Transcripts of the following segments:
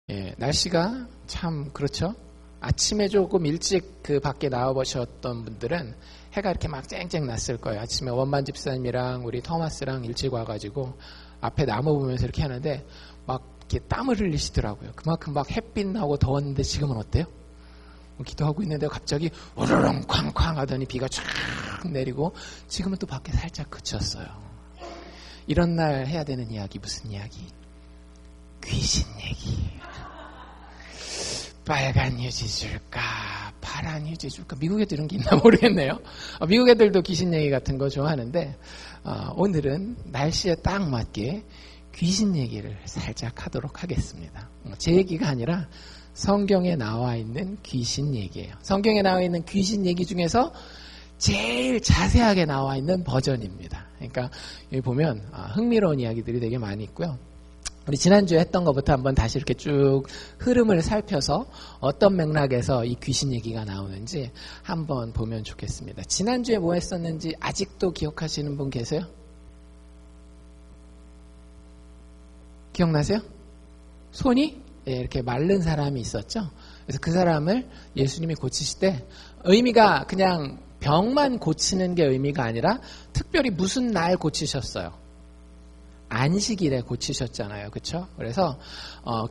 예, 날씨가 참 그렇죠. 아침에 조금 일찍 그 밖에 나와 보셨던 분들은 해가 이렇게 막 쨍쨍 났을 거예요. 아침에 원만 집사님이랑 우리 토마스랑 일찍 와가지고 앞에 나무 보면서 이렇게 하는데 막 이렇게 땀을 흘리시더라고요. 그만큼 막 햇빛 나고 더웠는데 지금은 어때요? 기도하고 있는데 갑자기 우르릉 쾅쾅 하더니 비가 쫙 내리고 지금은 또 밖에 살짝 그쳤어요. 이런 날 해야 되는 이야기 무슨 이야기? 귀신 얘기. 빨간 휴지 줄까 파란 휴지 줄까. 미국 애들 이런 게 있나 모르겠네요. 미국 애들도 귀신 얘기 같은 거 좋아하는데 오늘은 날씨에 딱 맞게 귀신 얘기를 살짝 하도록 하겠습니다. 제 얘기가 아니라 성경에 나와 있는 귀신 얘기예요. 성경에 나와 있는 귀신 얘기 중에서 제일 자세하게 나와 있는 버전입니다. 그러니까 여기 보면 흥미로운 이야기들이 되게 많이 있고요. 우리 지난주에 했던 것부터 한번 다시 이렇게 쭉 흐름을 살펴서 어떤 맥락에서 이 귀신 얘기가 나오는지 한번 보면 좋겠습니다. 지난주에 뭐 했었는지 아직도 기억하시는 분 계세요? 기억나세요? 손이 이렇게 마른 사람이 있었죠. 그래서 그 사람을 예수님이 고치실 때 의미가 그냥 병만 고치는 게 의미가 아니라 특별히 무슨 날 고치셨어요? 안식일에 고치셨잖아요. 그렇죠? 그래서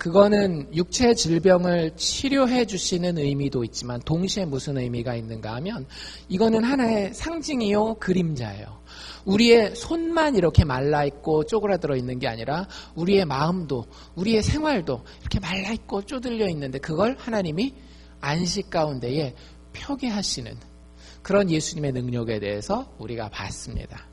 그거는 육체 질병을 치료해 주시는 의미도 있지만 동시에 무슨 의미가 있는가 하면 이거는 하나의 상징이요 그림자예요. 우리의 손만 이렇게 말라있고 쪼그라들어 있는 게 아니라 우리의 마음도 우리의 생활도 이렇게 말라있고 쪼들려 있는데 그걸 하나님이 안식 가운데에 펴게 하시는 그런 예수님의 능력에 대해서 우리가 봤습니다.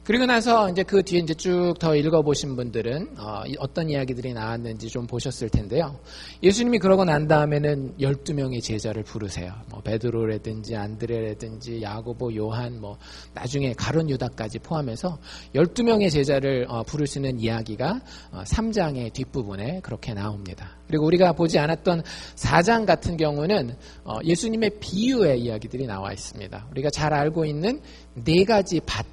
그리고 나서 이제 그 뒤에 이제 쭉 더 읽어보신 분들은 어떤 이야기들이 나왔는지 좀 보셨을 텐데요. 예수님이 그러고 난 다음에는 12명의 제자를 부르세요. 뭐 베드로라든지 안드레라든지 야고보, 요한, 뭐 나중에 가룟 유다까지 포함해서 12명의 제자를 부르시는 이야기가 3장의 뒷부분에 그렇게 나옵니다. 그리고 우리가 보지 않았던 4장 같은 경우는 예수님의 비유의 이야기들이 나와 있습니다. 우리가 잘 알고 있는 4가지 밭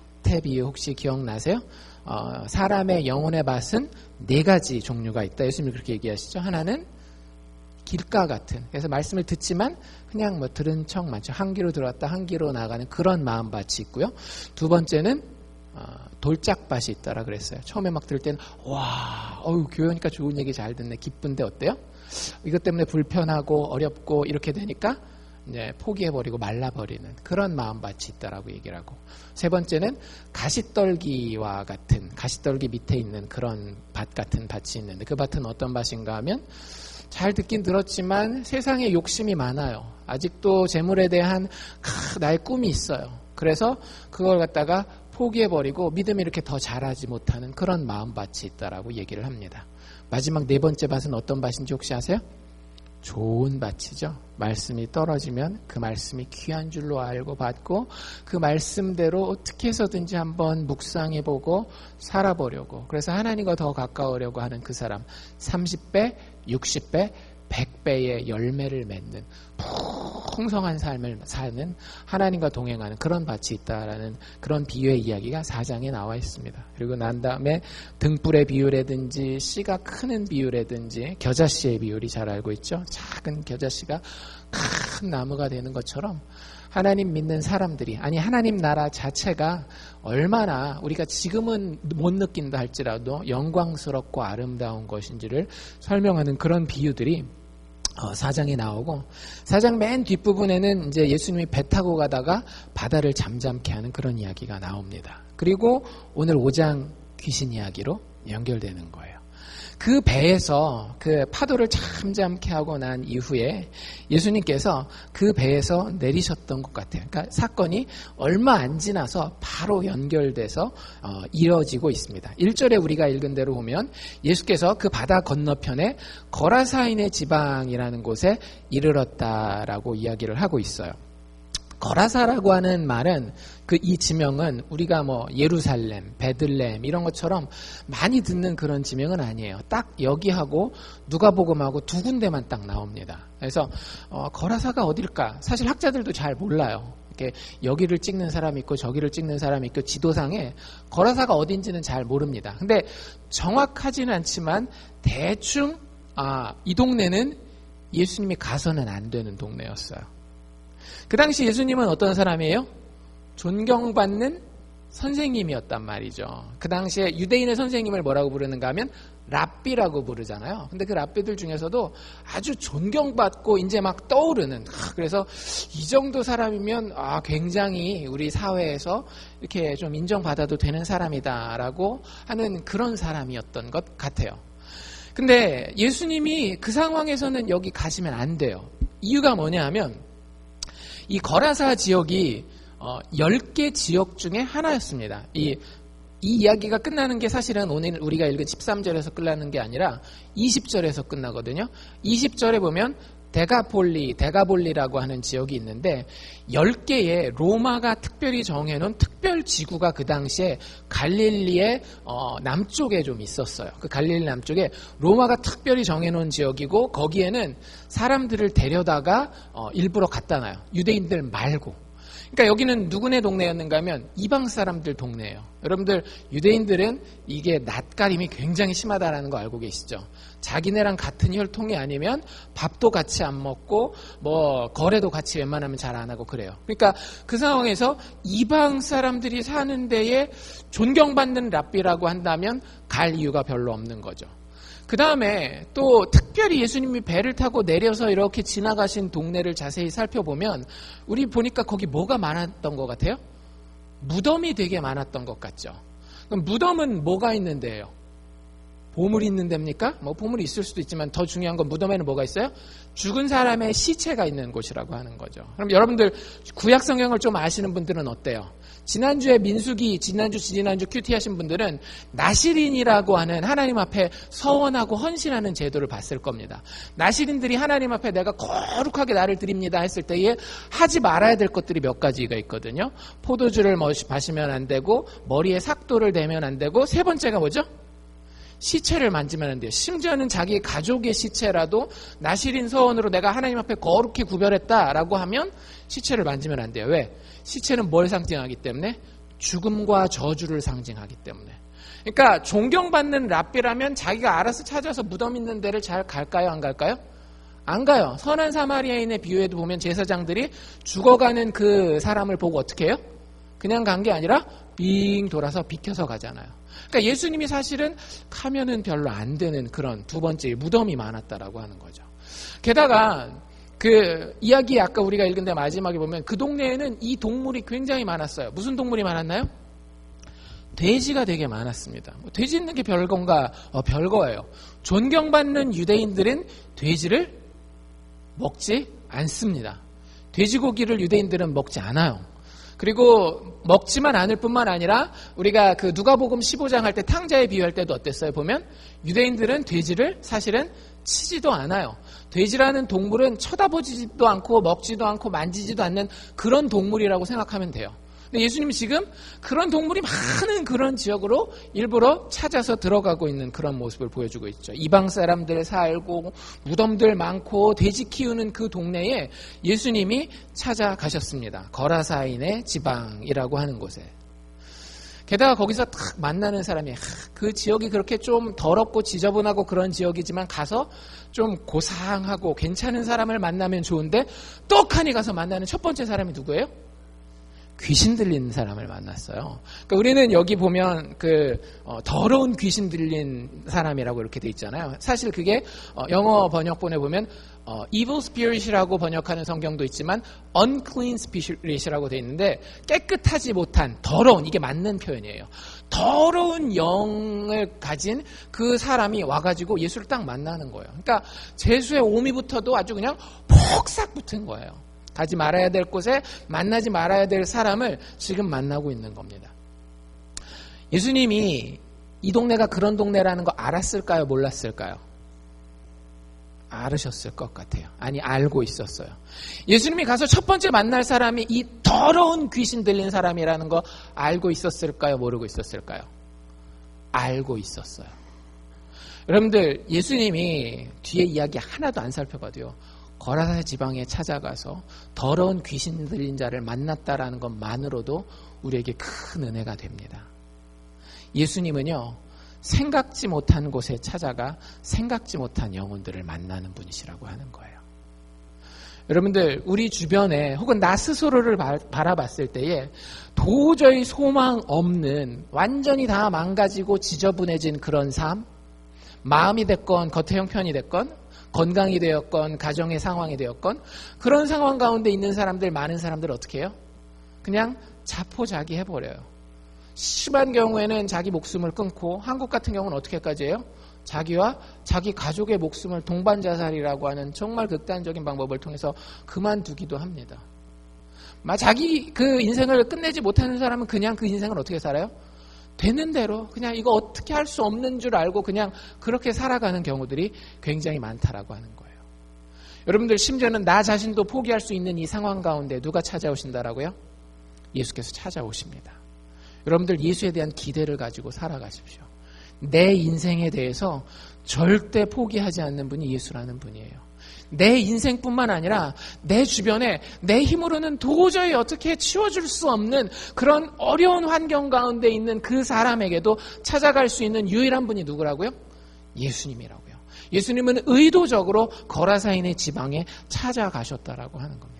비유 혹시 기억나세요? 사람의 영혼의 밭은 4가지 종류가 있다. 예수님이 그렇게 얘기하시죠. 하나는 길가 같은, 그래서 말씀을 듣지만 그냥 뭐 들은 척 많죠. 한 귀로 들어왔다 한 귀로 나가는 그런 마음밭이 있고요. 두 번째는 돌짝밭이 있다라 그랬어요. 처음에 막 들을 때는 와, 교회 오니까 좋은 얘기 잘 듣네, 기쁜데 어때요? 이것 때문에 불편하고 어렵고 이렇게 되니까 이제 포기해버리고 말라버리는 그런 마음밭이 있다라고 얘기를 하고, 세 번째는 가시떨기와 같은, 가시떨기 밑에 있는 그런 밭 같은 밭이 있는데 그 밭은 어떤 밭인가 하면 잘 듣긴 들었지만 세상에 욕심이 많아요. 아직도 재물에 대한 나의 꿈이 있어요. 그래서 그걸 갖다가 포기해버리고 믿음이 이렇게 더 자라지 못하는 그런 마음밭이 있다라고 얘기를 합니다. 마지막 4번째 밭은 어떤 밭인지 혹시 아세요? 좋은 밭이죠. 말씀이 떨어지면 그 말씀이 귀한 줄로 알고 받고 그 말씀대로 어떻게 해서든지 한번 묵상해보고 살아보려고, 그래서 하나님과 더 가까우려고 하는 그 사람, 30배, 60배, 100배의 열매를 맺는 풍성한 삶을 사는, 하나님과 동행하는 그런 밭이 있다라는 그런 비유의 이야기가 4장에 나와 있습니다. 그리고 난 다음에 등불의 비유라든지 씨가 크는 비유라든지, 겨자씨의 비유를 잘 알고 있죠. 작은 겨자씨가 큰 나무가 되는 것처럼 하나님 믿는 사람들이, 아니 하나님 나라 자체가 얼마나 우리가 지금은 못 느낀다 할지라도 영광스럽고 아름다운 것인지를 설명하는 그런 비유들이 4장에 나오고, 4장 맨 뒷부분에는 이제 예수님이 배 타고 가다가 바다를 잠잠케 하는 그런 이야기가 나옵니다. 그리고 오늘 5장 귀신 이야기로 연결되는 거예요. 그 배에서 그 파도를 잠잠케 하고 난 이후에 예수님께서 그 배에서 내리셨던 것 같아요. 그러니까 사건이 얼마 안 지나서 바로 연결돼서 이뤄지고 있습니다. 1절에 우리가 읽은 대로 보면 예수께서 그 바다 건너편에 거라사인의 지방이라는 곳에 이르렀다라고 이야기를 하고 있어요. 거라사라고 하는 말은 이 지명은 우리가 뭐 예루살렘, 베들레헴 이런 것처럼 많이 듣는 그런 지명은 아니에요. 딱 여기하고 누가복음하고 2군데만 딱 나옵니다. 그래서 거라사가 어딜까? 사실 학자들도 잘 몰라요. 이렇게 여기를 찍는 사람이 있고 저기를 찍는 사람이 있고 지도상에 거라사가 어딘지는 잘 모릅니다. 근데 정확하지는 않지만 대충 이 동네는 예수님이 가서는 안 되는 동네였어요. 그 당시 예수님은 어떤 사람이에요? 존경받는 선생님이었단 말이죠. 그 당시에 유대인의 선생님을 뭐라고 부르는가 하면 랍비라고 부르잖아요. 근데 그 랍비들 중에서도 아주 존경받고 이제 막 떠오르는, 그래서 이 정도 사람이면 굉장히 우리 사회에서 이렇게 좀 인정받아도 되는 사람이다라고 하는 그런 사람이었던 것 같아요. 근데 예수님이 그 상황에서는 여기 가시면 안 돼요. 이유가 뭐냐 하면 이 거라사 지역이 10개 지역 중에 하나였습니다. 이 이야기가 끝나는 게 사실은 오늘 우리가 읽은 13절에서 끝나는 게 아니라 20절에서 끝나거든요. 20절에 보면 데가볼리라고 하는 지역이 있는데 10개의 로마가 특별히 정해놓은 특별 지구가 그 당시에 갈릴리의 남쪽에 좀 있었어요. 그 갈릴리 남쪽에 로마가 특별히 정해놓은 지역이고 거기에는 사람들을 데려다가 일부러 갖다 놔요. 유대인들 말고. 그러니까 여기는 누구네 동네였는가 하면 이방 사람들 동네예요. 여러분들 유대인들은 이게 낯가림이 굉장히 심하다라는 거 알고 계시죠? 자기네랑 같은 혈통이 아니면 밥도 같이 안 먹고 뭐 거래도 같이 웬만하면 잘 안 하고 그래요. 그러니까 그 상황에서 이방 사람들이 사는 데에 존경받는 랍비라고 한다면 갈 이유가 별로 없는 거죠. 그 다음에 또 특별히 예수님이 배를 타고 내려서 이렇게 지나가신 동네를 자세히 살펴보면 우리 보니까 거기 뭐가 많았던 것 같아요? 무덤이 되게 많았던 것 같죠. 그럼 무덤은 뭐가 있는 데예요? 보물이 있는 데입니까? 뭐 보물이 있을 수도 있지만 더 중요한 건 무덤에는 뭐가 있어요? 죽은 사람의 시체가 있는 곳이라고 하는 거죠. 그럼 여러분들 구약 성경을 좀 아시는 분들은 어때요? 지난주에 민수기, 지난주 큐티 하신 분들은 나시린이라고 하는 하나님 앞에 서원하고 헌신하는 제도를 봤을 겁니다. 나시린들이 하나님 앞에 내가 거룩하게 나를 드립니다 했을 때에 하지 말아야 될 것들이 몇 가지가 있거든요. 포도주를 마시면 안 되고 머리에 삭도를 대면 안 되고 세 번째가 뭐죠? 시체를 만지면 안 돼요. 심지어는 자기 가족의 시체라도 나시린 서원으로 내가 하나님 앞에 거룩히 구별했다라고 하면 시체를 만지면 안 돼요. 왜? 시체는 뭘 상징하기 때문에? 죽음과 저주를 상징하기 때문에. 그러니까 존경받는 랍비라면 자기가 알아서 찾아서 무덤 있는 데를 잘 갈까요? 안 갈까요? 안 가요. 선한 사마리아인의 비유에도 보면 제사장들이 죽어가는 그 사람을 보고 어떻게 해요? 그냥 간 게 아니라 빙 돌아서 비켜서 가잖아요. 그러니까 예수님이 사실은 가면은 별로 안 되는 그런 두 번째 무덤이 많았다라고 하는 거죠. 게다가 그 이야기 아까 우리가 읽은 데 마지막에 보면 그 동네에는 이 동물이 굉장히 많았어요. 무슨 동물이 많았나요? 돼지가 되게 많았습니다. 돼지 있는 게 별건가? 별거예요. 존경받는 유대인들은 돼지를 먹지 않습니다. 돼지고기를 유대인들은 먹지 않아요. 그리고 먹지만 않을 뿐만 아니라 우리가 그 누가복음 15장 할 때 탕자에 비유할 때도 어땠어요? 보면 유대인들은 돼지를 사실은 치지도 않아요. 돼지라는 동물은 쳐다보지도 않고 먹지도 않고 만지지도 않는 그런 동물이라고 생각하면 돼요. 근데 예수님은 지금 그런 동물이 많은 그런 지역으로 일부러 찾아서 들어가고 있는 그런 모습을 보여주고 있죠. 이방 사람들 살고 무덤들 많고 돼지 키우는 그 동네에 예수님이 찾아가셨습니다. 거라사인의 지방이라고 하는 곳에. 게다가 거기서 딱 만나는 사람이 그 지역이 그렇게 좀 더럽고 지저분하고 그런 지역이지만 가서 좀 고상하고 괜찮은 사람을 만나면 좋은데 떡하니 가서 만나는 첫 번째 사람이 누구예요? 귀신 들린 사람을 만났어요. 그러니까 우리는 여기 보면 더러운 귀신 들린 사람이라고 이렇게 돼 있잖아요. 사실 그게 영어 번역본에 보면 evil spirit이라고 번역하는 성경도 있지만 unclean spirit이라고 돼 있는데 깨끗하지 못한 더러운, 이게 맞는 표현이에요. 더러운 영을 가진 그 사람이 와가지고 예수를 딱 만나는 거예요. 그러니까 재수의 오미부터도 아주 그냥 폭삭 붙은 거예요. 가지 말아야 될 곳에 만나지 말아야 될 사람을 지금 만나고 있는 겁니다. 예수님이 이 동네가 그런 동네라는 거 알았을까요? 몰랐을까요? 알으셨을 것 같아요. 아니, 알고 있었어요. 예수님이 가서 첫 번째 만날 사람이 이 더러운 귀신 들린 사람이라는 거 알고 있었을까요? 모르고 있었을까요? 알고 있었어요. 여러분들, 예수님이 뒤에 이야기 하나도 안 살펴봐도요. 거라사 지방에 찾아가서 더러운 귀신 들린 자를 만났다라는 것만으로도 우리에게 큰 은혜가 됩니다. 예수님은요, 생각지 못한 곳에 찾아가 생각지 못한 영혼들을 만나는 분이시라고 하는 거예요. 여러분들, 우리 주변에 혹은 나 스스로를 바라봤을 때에 도저히 소망 없는, 완전히 다 망가지고 지저분해진 그런 삶, 마음이 됐건 겉의 형편이 됐건 건강이 되었건 가정의 상황이 되었건 그런 상황 가운데 있는 사람들, 많은 사람들 어떻게 해요? 그냥 자포자기 해버려요. 심한 경우에는 자기 목숨을 끊고, 한국 같은 경우는 어떻게까지 해요? 자기와 자기 가족의 목숨을 동반자살이라고 하는 정말 극단적인 방법을 통해서 그만두기도 합니다. 자기 그 인생을 끝내지 못하는 사람은 그냥 그 인생을 어떻게 살아요? 되는 대로 그냥 이거 어떻게 할 수 없는 줄 알고 그냥 그렇게 살아가는 경우들이 굉장히 많다라고 하는 거예요. 여러분들, 심지어는 나 자신도 포기할 수 있는 이 상황 가운데 누가 찾아오신다라고요? 예수께서 찾아오십니다. 여러분들, 예수에 대한 기대를 가지고 살아가십시오. 내 인생에 대해서 절대 포기하지 않는 분이 예수라는 분이에요. 내 인생뿐만 아니라 내 주변에 내 힘으로는 도저히 어떻게 치워줄 수 없는 그런 어려운 환경 가운데 있는 그 사람에게도 찾아갈 수 있는 유일한 분이 누구라고요? 예수님이라고요. 예수님은 의도적으로 거라사인의 지방에 찾아가셨다라고 하는 겁니다.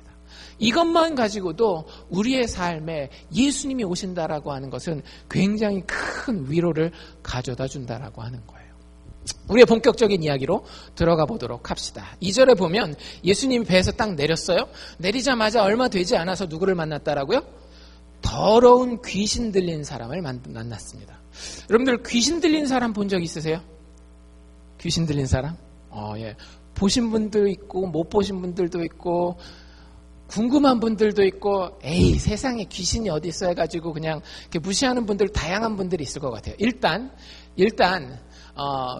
이것만 가지고도 우리의 삶에 예수님이 오신다라고 하는 것은 굉장히 큰 위로를 가져다 준다라고 하는 거예요. 우리의 본격적인 이야기로 들어가 보도록 합시다. 2절에 보면 예수님이 배에서 딱 내렸어요. 내리자마자 얼마 되지 않아서 누구를 만났다라고요? 더러운 귀신 들린 사람을 만났습니다. 여러분들, 귀신 들린 사람 본 적 있으세요? 귀신 들린 사람? 예. 보신 분도 있고 못 보신 분들도 있고 궁금한 분들도 있고, 에이, 세상에 귀신이 어디 있어 해가지고 그냥 이렇게 무시하는 분들, 다양한 분들이 있을 것 같아요. 일단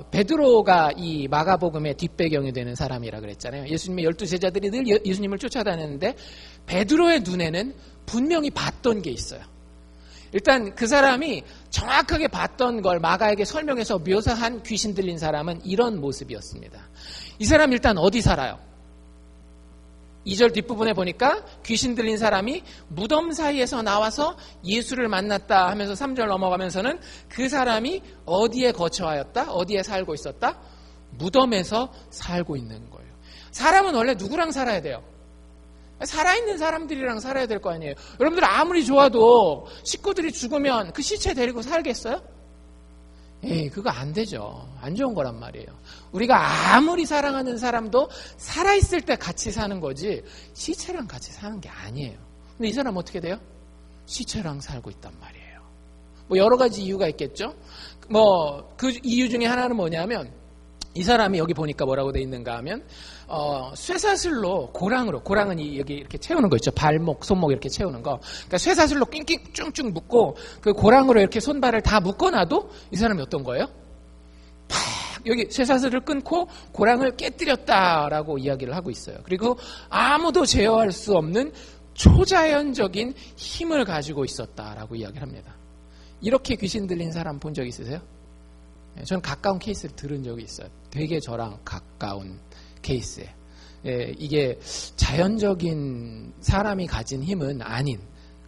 베드로가 이 마가복음의 뒷배경이 되는 사람이라 그랬잖아요. 예수님의 12제자들이 늘 예수님을 쫓아다녔는데 베드로의 눈에는 분명히 봤던 게 있어요. 일단 그 사람이 정확하게 봤던 걸 마가에게 설명해서 묘사한 귀신 들린 사람은 이런 모습이었습니다. 이 사람 일단 어디 살아요? 2절 뒷부분에 보니까 귀신 들린 사람이 무덤 사이에서 나와서 예수를 만났다 하면서 3절 넘어가면서는 그 사람이 어디에 거처하였다? 어디에 살고 있었다? 무덤에서 살고 있는 거예요. 사람은 원래 누구랑 살아야 돼요? 살아있는 사람들이랑 살아야 될 거 아니에요. 여러분들, 아무리 좋아도 식구들이 죽으면 그 시체 데리고 살겠어요? 에이, 그거 안 되죠. 안 좋은 거란 말이에요. 우리가 아무리 사랑하는 사람도 살아있을 때 같이 사는 거지 시체랑 같이 사는 게 아니에요. 근데 이 사람 어떻게 돼요? 시체랑 살고 있단 말이에요. 여러 가지 이유가 있겠죠. 그 이유 중에 하나는 뭐냐면, 이 사람이 여기 보니까 뭐라고 돼 있는가 하면 쇠사슬로 고랑은 여기 이렇게 채우는 거 있죠. 발목, 손목 이렇게 채우는 거. 그러니까 쇠사슬로 낑낑 쭉쭉 묶고 그 고랑으로 이렇게 손발을 다 묶어놔도 이 사람이 어떤 거예요? 팍 여기 쇠사슬을 끊고 고랑을 깨뜨렸다라고 이야기를 하고 있어요. 그리고 아무도 제어할 수 없는 초자연적인 힘을 가지고 있었다라고 이야기를 합니다. 이렇게 귀신 들린 사람 본 적 있으세요? 저는 가까운 케이스를 들은 적이 있어요. 되게 저랑 가까운 케이스에. 이게 자연적인 사람이 가진 힘은 아닌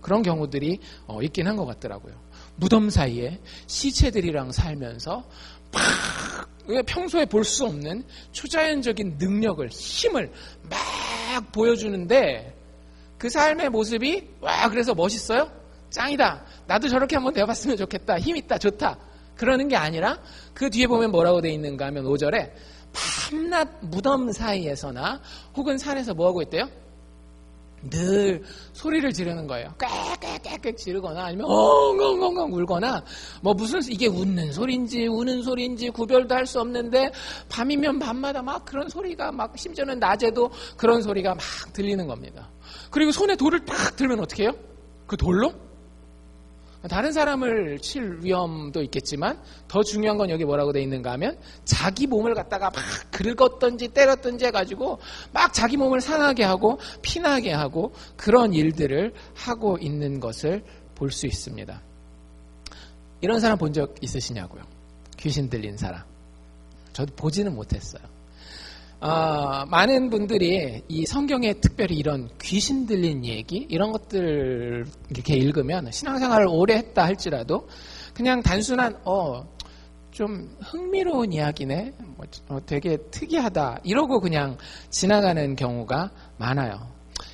그런 경우들이 있긴 한 것 같더라고요. 무덤 사이에 시체들이랑 살면서 평소에 볼 수 없는 초자연적인 능력을, 힘을 막 보여주는데 그 삶의 모습이 그래서 멋있어요? 짱이다. 나도 저렇게 한번 되어봤으면 좋겠다. 힘 있다. 좋다. 그러는 게 아니라 그 뒤에 보면 뭐라고 돼 있는가 하면 5절에 밤낮 무덤 사이에서나 혹은 산에서 뭐하고 있대요? 늘 소리를 지르는 거예요. 꽥꽥꽥꽥 지르거나 아니면 엉엉엉엉 울거나 무슨 이게 웃는 소리인지 우는 소리인지 구별도 할 수 없는데 밤이면 밤마다 막 그런 소리가 막 심지어는 낮에도 그런 소리가 막 들리는 겁니다. 그리고 손에 돌을 딱 들면 어떻게 해요? 그 돌로? 다른 사람을 칠 위험도 있겠지만 더 중요한 건 여기 뭐라고 돼 있는가 하면 자기 몸을 갖다가 막 긁었던지 때렸던지 해가지고 막 자기 몸을 상하게 하고 피나게 하고 그런 일들을 하고 있는 것을 볼 수 있습니다. 이런 사람 본 적 있으시냐고요? 귀신 들린 사람. 저도 보지는 못했어요. 많은 분들이 이 성경에 특별히 이런 귀신 들린 얘기 이런 것들을 이렇게 읽으면 신앙생활을 오래 했다 할지라도 그냥 단순한 좀 흥미로운 이야기네, 되게 특이하다 이러고 그냥 지나가는 경우가 많아요.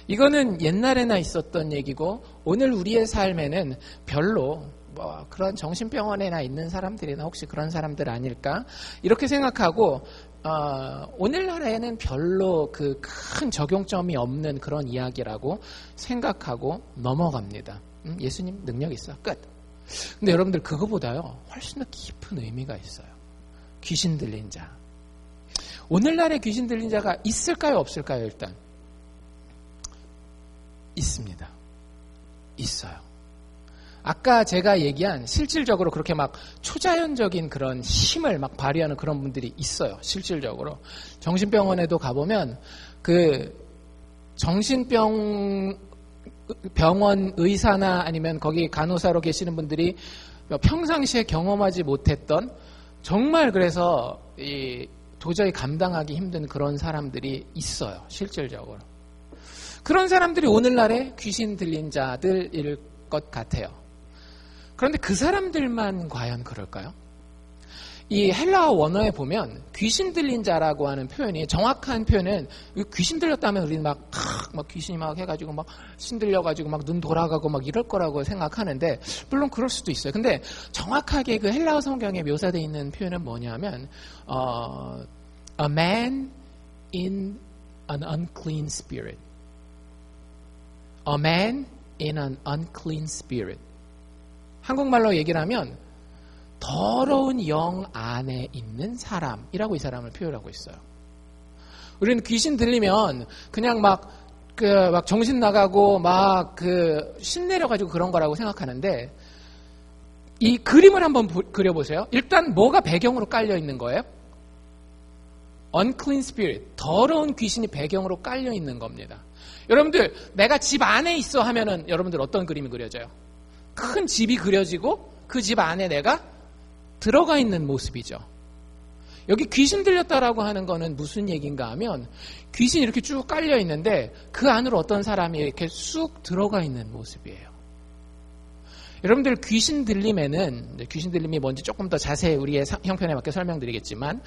이거는 옛날에나 있었던 얘기고 오늘 우리의 삶에는 별로 그런 정신병원에나 있는 사람들이나 혹시 그런 사람들 아닐까 이렇게 생각하고 오늘날에는 별로 그 큰 적용점이 없는 그런 이야기라고 생각하고 넘어갑니다. 예수님 능력 있어, 끝. 근데 여러분들 그거보다요 훨씬 더 깊은 의미가 있어요. 귀신 들린 자. 오늘날에 귀신 들린 자가 있을까요, 없을까요? 일단 있습니다. 있어요. 아까 제가 얘기한 실질적으로 그렇게 막 초자연적인 그런 힘을 막 발휘하는 그런 분들이 있어요. 실질적으로. 정신병원에도 가보면 그 정신병원 의사나 아니면 거기 간호사로 계시는 분들이 평상시에 경험하지 못했던 정말 그래서 도저히 감당하기 힘든 그런 사람들이 있어요. 실질적으로. 그런 사람들이 오늘날의 귀신 들린 자들일 것 같아요. 그런데 그 사람들만 과연 그럴까요? 이 헬라어 원어에 보면 귀신 들린 자라고 하는 표현이 정확한 표현은 귀신 들렸다면 우리는 막 귀신이 막 해가지고 막 신들려가지고 막 눈 돌아가고 막 이럴 거라고 생각하는데 물론 그럴 수도 있어요. 근데 정확하게 그 헬라어 성경에 묘사되어 있는 표현은 뭐냐면 a man in an unclean spirit. A man in an unclean spirit. 한국말로 얘기를 하면 더러운 영 안에 있는 사람이라고 이 사람을 표현하고 있어요. 우리는 귀신 들리면 그냥 막 정신 나가고 신내려가지고 그런 거라고 생각하는데 이 그림을 한번 그려보세요. 일단 뭐가 배경으로 깔려 있는 거예요? unclean spirit, 더러운 귀신이 배경으로 깔려 있는 겁니다. 여러분들 내가 집 안에 있어 하면은 여러분들 어떤 그림이 그려져요? 큰 집이 그려지고 그 집 안에 내가 들어가 있는 모습이죠. 여기 귀신 들렸다라고 하는 거는 무슨 얘기인가 하면 귀신이 이렇게 쭉 깔려 있는데 그 안으로 어떤 사람이 이렇게 쑥 들어가 있는 모습이에요. 여러분들 귀신 들림이 뭔지 조금 더 자세히 우리의 형편에 맞게 설명드리겠지만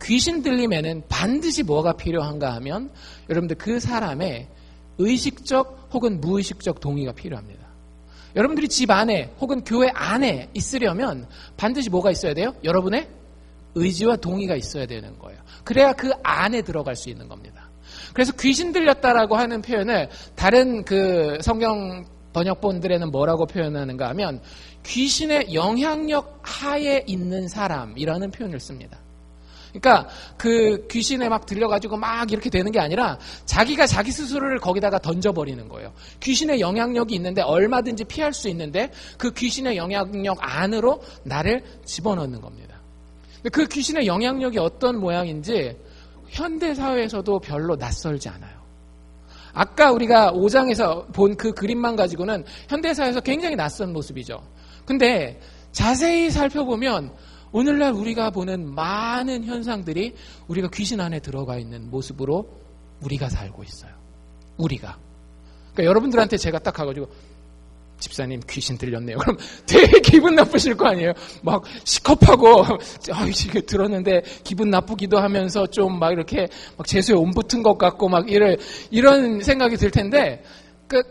귀신 들림에는 반드시 뭐가 필요한가 하면 여러분들 그 사람의 의식적 혹은 무의식적 동의가 필요합니다. 여러분들이 집 안에 혹은 교회 안에 있으려면 반드시 뭐가 있어야 돼요? 여러분의 의지와 동의가 있어야 되는 거예요. 그래야 그 안에 들어갈 수 있는 겁니다. 그래서 귀신 들렸다라고 하는 표현을 다른 그 성경 번역본들에는 뭐라고 표현하는가 하면 귀신의 영향력 하에 있는 사람이라는 표현을 씁니다. 그러니까 그 귀신에 막 들려가지고 막 이렇게 되는 게 아니라 자기가 자기 스스로를 거기다가 던져버리는 거예요. 귀신의 영향력이 있는데 얼마든지 피할 수 있는데 그 귀신의 영향력 안으로 나를 집어넣는 겁니다. 그 귀신의 영향력이 어떤 모양인지 현대사회에서도 별로 낯설지 않아요. 아까 우리가 5장에서 본 그 그림만 가지고는 현대사회에서 굉장히 낯선 모습이죠. 근데 자세히 살펴보면 오늘날 우리가 보는 많은 현상들이 우리가 귀신 안에 들어가 있는 모습으로 우리가 살고 있어요. 우리가. 그러니까 여러분들한테 제가 딱 가가지고 집사님 귀신 들렸네요. 그럼 되게 기분 나쁘실 거 아니에요. 막 시겁하고 이게 들었는데 기분 나쁘기도 하면서 좀 막 이렇게 막 재수에 온 붙은 것 같고 막 이런 생각이 들 텐데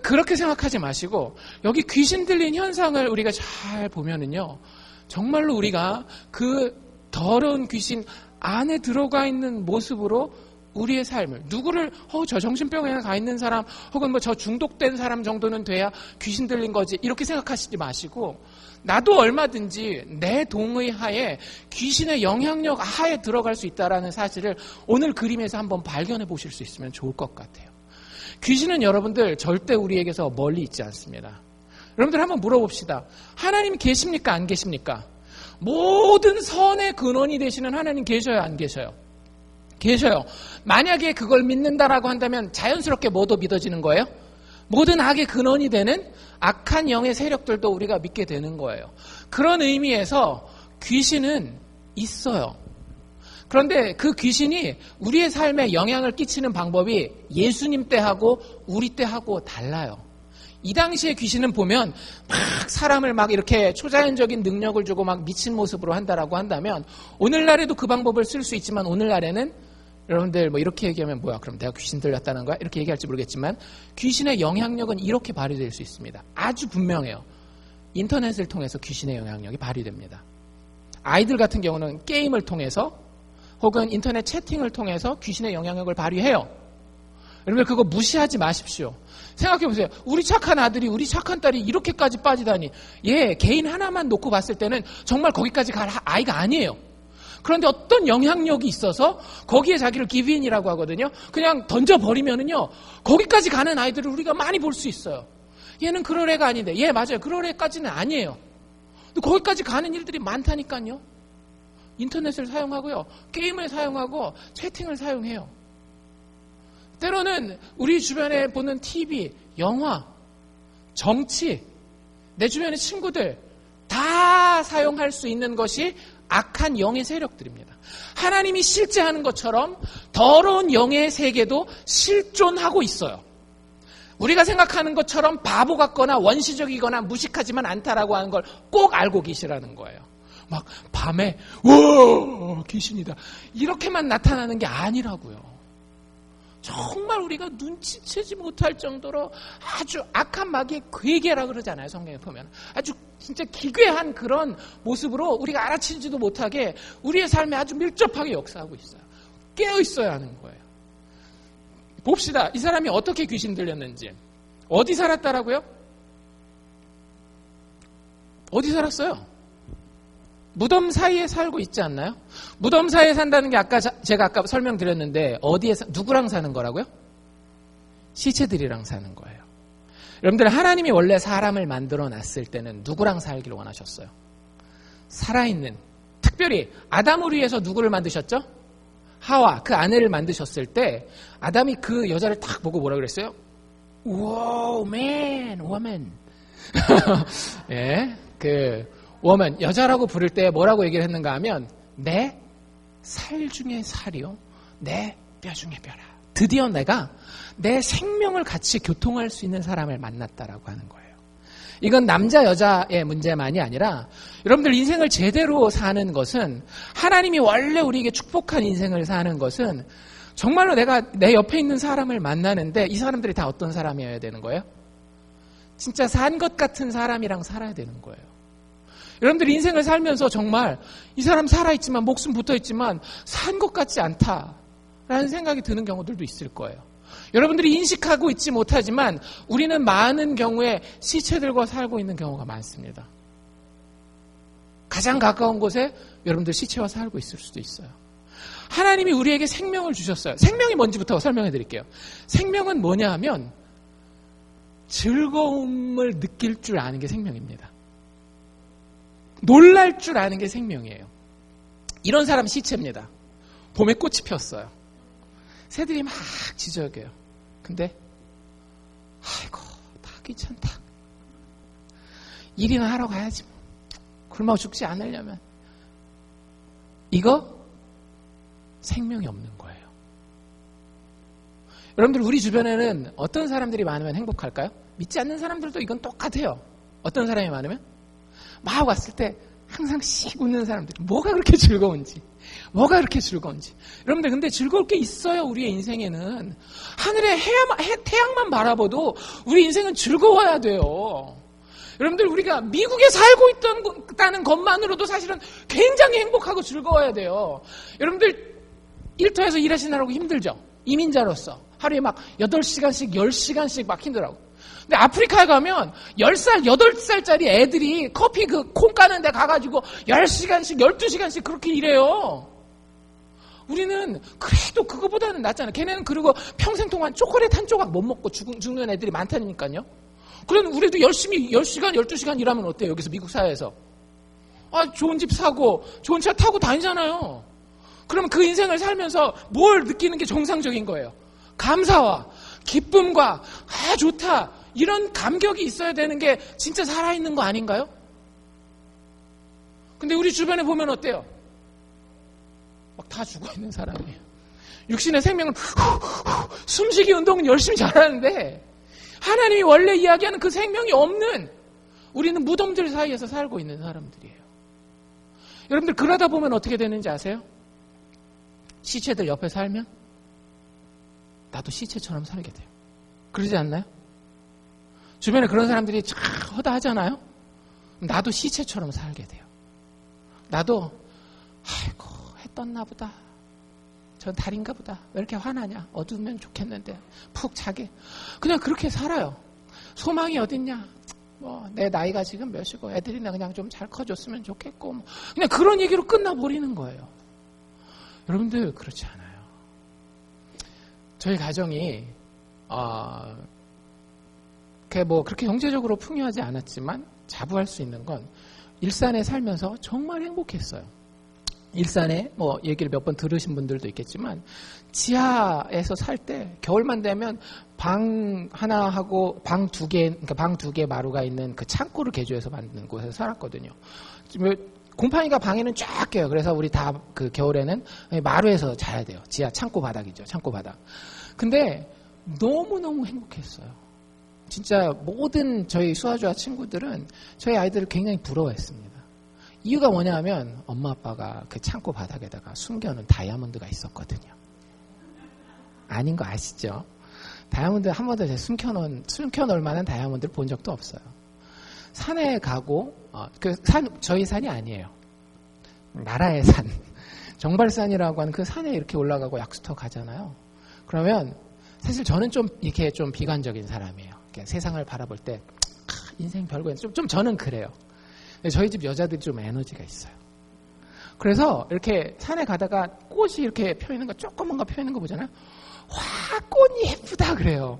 그렇게 생각하지 마시고 여기 귀신 들린 현상을 우리가 잘 보면은요. 정말로 우리가 그 더러운 귀신 안에 들어가 있는 모습으로 우리의 삶을 누구를 저 정신병원에 가 있는 사람 혹은 저 중독된 사람 정도는 돼야 귀신 들린 거지 이렇게 생각하시지 마시고 나도 얼마든지 내 동의 하에 귀신의 영향력 하에 들어갈 수 있다는 사실을 오늘 그림에서 한번 발견해 보실 수 있으면 좋을 것 같아요. 귀신은 여러분들 절대 우리에게서 멀리 있지 않습니다. 여러분들 한번 물어봅시다. 하나님 계십니까? 안 계십니까? 모든 선의 근원이 되시는 하나님 계셔요? 안 계셔요? 계셔요. 만약에 그걸 믿는다라고 한다면 자연스럽게 뭐도 믿어지는 거예요? 모든 악의 근원이 되는 악한 영의 세력들도 우리가 믿게 되는 거예요. 그런 의미에서 귀신은 있어요. 그런데 그 귀신이 우리의 삶에 영향을 끼치는 방법이 예수님 때하고 우리 때하고 달라요. 이 당시에 귀신은 보면 막 사람을 막 이렇게 초자연적인 능력을 주고 막 미친 모습으로 한다라고 한다면 오늘날에도 그 방법을 쓸 수 있지만 오늘날에는 여러분들 뭐 이렇게 얘기하면 뭐야 그럼 내가 귀신 들렸다는 거야? 이렇게 얘기할지 모르겠지만 귀신의 영향력은 이렇게 발휘될 수 있습니다. 아주 분명해요. 인터넷을 통해서 귀신의 영향력이 발휘됩니다. 아이들 같은 경우는 게임을 통해서 혹은 인터넷 채팅을 통해서 귀신의 영향력을 발휘해요. 여러분들 그거 무시하지 마십시오. 생각해보세요. 우리 착한 아들이 우리 착한 딸이 이렇게까지 빠지다니 얘 개인 하나만 놓고 봤을 때는 정말 거기까지 갈 아이가 아니에요. 그런데 어떤 영향력이 있어서 거기에 자기를 기브인이라고 하거든요. 그냥 던져버리면은요 거기까지 가는 아이들을 우리가 많이 볼 수 있어요. 얘는 그럴 애가 아닌데 얘 맞아요. 그럴 애까지는 아니에요. 근데 거기까지 가는 일들이 많다니까요. 인터넷을 사용하고요. 게임을 사용하고 채팅을 사용해요. 때로는 우리 주변에 보는 TV, 영화, 정치, 내 주변의 친구들 다 사용할 수 있는 것이 악한 영의 세력들입니다. 하나님이 실제하는 것처럼 더러운 영의 세계도 실존하고 있어요. 우리가 생각하는 것처럼 바보 같거나 원시적이거나 무식하지만 않다라고 하는 걸 꼭 알고 계시라는 거예요. 막 밤에 와 귀신이다 이렇게만 나타나는 게 아니라고요. 정말 우리가 눈치채지 못할 정도로 아주 악한 마귀의 괴계라 그러잖아요. 성경에 보면 아주 진짜 기괴한 그런 모습으로 우리가 알아채지도 못하게 우리의 삶에 아주 밀접하게 역사하고 있어요. 깨어 있어야 하는 거예요. 봅시다. 이 사람이 어떻게 귀신 들렸는지. 어디 살았다라고요? 어디 살았어요? 무덤 사이에 살고 있지 않나요? 무덤 사이에 산다는 게 제가 아까 설명드렸는데 어디에 누구랑 사는 거라고요? 시체들이랑 사는 거예요. 여러분들 하나님이 원래 사람을 만들어 놨을 때는 누구랑 살기를 원하셨어요? 살아있는, 특별히 아담을 위해서 누구를 만드셨죠? 하와, 그 아내를 만드셨을 때 아담이 그 여자를 딱 보고 뭐라 그랬어요? Wow, man, woman. 예, woman, 여자라고 부를 때 뭐라고 얘기를 했는가 하면 내 살 중에 살이요, 내 뼈 중에 뼈라. 드디어 내가 내 생명을 같이 교통할 수 있는 사람을 만났다라고 하는 거예요. 이건 남자 여자의 문제만이 아니라 여러분들 인생을 제대로 사는 것은 하나님이 원래 우리에게 축복한 인생을 사는 것은 정말로 내가 내 옆에 있는 사람을 만나는데 이 사람들이 다 어떤 사람이어야 되는 거예요? 진짜 산 것 같은 사람이랑 살아야 되는 거예요. 여러분들 인생을 살면서 정말 이 사람 살아있지만 목숨 붙어있지만 산 것 같지 않다라는 생각이 드는 경우들도 있을 거예요. 여러분들이 인식하고 있지 못하지만 우리는 많은 경우에 시체들과 살고 있는 경우가 많습니다. 가장 가까운 곳에 여러분들 시체와 살고 있을 수도 있어요. 하나님이 우리에게 생명을 주셨어요. 생명이 뭔지부터 설명해 드릴게요. 생명은 뭐냐 하면 즐거움을 느낄 줄 아는 게 생명입니다. 놀랄 줄 아는 게 생명이에요. 이런 사람 시체입니다. 봄에 꽃이 피었어요. 새들이 막 지저귀어요. 근데 아이고 다 귀찮다. 일이나 하러 가야지 뭐. 굶어 죽지 않으려면. 이거 생명이 없는 거예요. 여러분들 우리 주변에는 어떤 사람들이 많으면 행복할까요? 믿지 않는 사람들도 이건 똑같아요. 어떤 사람이 많으면? 막 왔을 때 항상 씩 웃는 사람들이 뭐가 그렇게 즐거운지 여러분들 근데 즐거울 게 있어요. 우리의 인생에는 하늘의 태양만 바라봐도 우리 인생은 즐거워야 돼요. 여러분들 우리가 미국에 살고 있다는 것만으로도 사실은 굉장히 행복하고 즐거워야 돼요. 여러분들 일터에서 일하시느라고 힘들죠. 이민자로서 하루에 막 8시간씩 10시간씩 막 힘들어하고. 근데 아프리카에 가면 10살, 8살짜리 애들이 커피 콩 까는 데 가가지고 10시간씩, 12시간씩 그렇게 일해요. 우리는 그래도 그거보다는 낫잖아요. 걔네는 그리고 평생 동안 초콜릿 한 조각 못 먹고 죽는 애들이 많다니까요. 그럼 우리도 열심히 10시간, 12시간 일하면 어때요? 여기서 미국 사회에서. 좋은 집 사고, 좋은 차 타고 다니잖아요. 그러면 그 인생을 살면서 뭘 느끼는 게 정상적인 거예요? 감사와 기쁨과 좋다. 이런 감격이 있어야 되는 게 진짜 살아있는 거 아닌가요? 근데 우리 주변에 보면 어때요? 막 다 죽어있는 사람이에요. 육신의 생명은 숨쉬기 운동은 열심히 잘하는데 하나님이 원래 이야기하는 그 생명이 없는 우리는 무덤들 사이에서 살고 있는 사람들이에요. 여러분들 그러다 보면 어떻게 되는지 아세요? 시체들 옆에 살면 나도 시체처럼 살게 돼요. 그러지 않나요? 주변에 그런 사람들이 쫙 허다하잖아요? 나도 시체처럼 살게 돼요. 나도 아이고 해 떴나 보다. 전 달인가 보다. 왜 이렇게 화나냐. 어두우면 좋겠는데 푹 자게. 그냥 그렇게 살아요. 소망이 어딨냐. 내 나이가 지금 몇이고 애들이나 그냥 좀 잘 커줬으면 좋겠고 그냥 그런 얘기로 끝나버리는 거예요. 여러분들 그렇지 않아요. 저희 가정이 그렇게 경제적으로 풍요하지 않았지만 자부할 수 있는 건 일산에 살면서 정말 행복했어요. 일산에 얘기를 몇 번 들으신 분들도 있겠지만 지하에서 살 때 겨울만 되면 방 하나 하고 방 두 개 마루가 있는 그 창고를 개조해서 만든 곳에서 살았거든요. 곰팡이가 방에는 쫙 껴요. 그래서 우리 다 그 겨울에는 마루에서 자야 돼요. 지하 창고 바닥이죠. 창고 바닥. 근데 너무너무 행복했어요. 진짜 모든 저희 수아주아 친구들은 저희 아이들을 굉장히 부러워했습니다. 이유가 뭐냐면 엄마 아빠가 그 창고 바닥에다가 숨겨놓은 다이아몬드가 있었거든요. 아닌 거 아시죠? 다이아몬드 한 번도 숨겨놓을 만한 다이아몬드를 본 적도 없어요. 산에 가고 저희 산이 아니에요. 나라의 산. 정발산이라고 하는 그 산에 이렇게 올라가고 약수터 가잖아요. 그러면 사실 저는 좀 이렇게 좀 비관적인 사람이에요. 세상을 바라볼 때 인생 별거 좀 저는 그래요. 저희 집 여자들이 좀 에너지가 있어요. 그래서 이렇게 산에 가다가 꽃이 이렇게 펴있는 거 조그만 거 펴있는 거 보잖아요. 와 꽃이 예쁘다 그래요.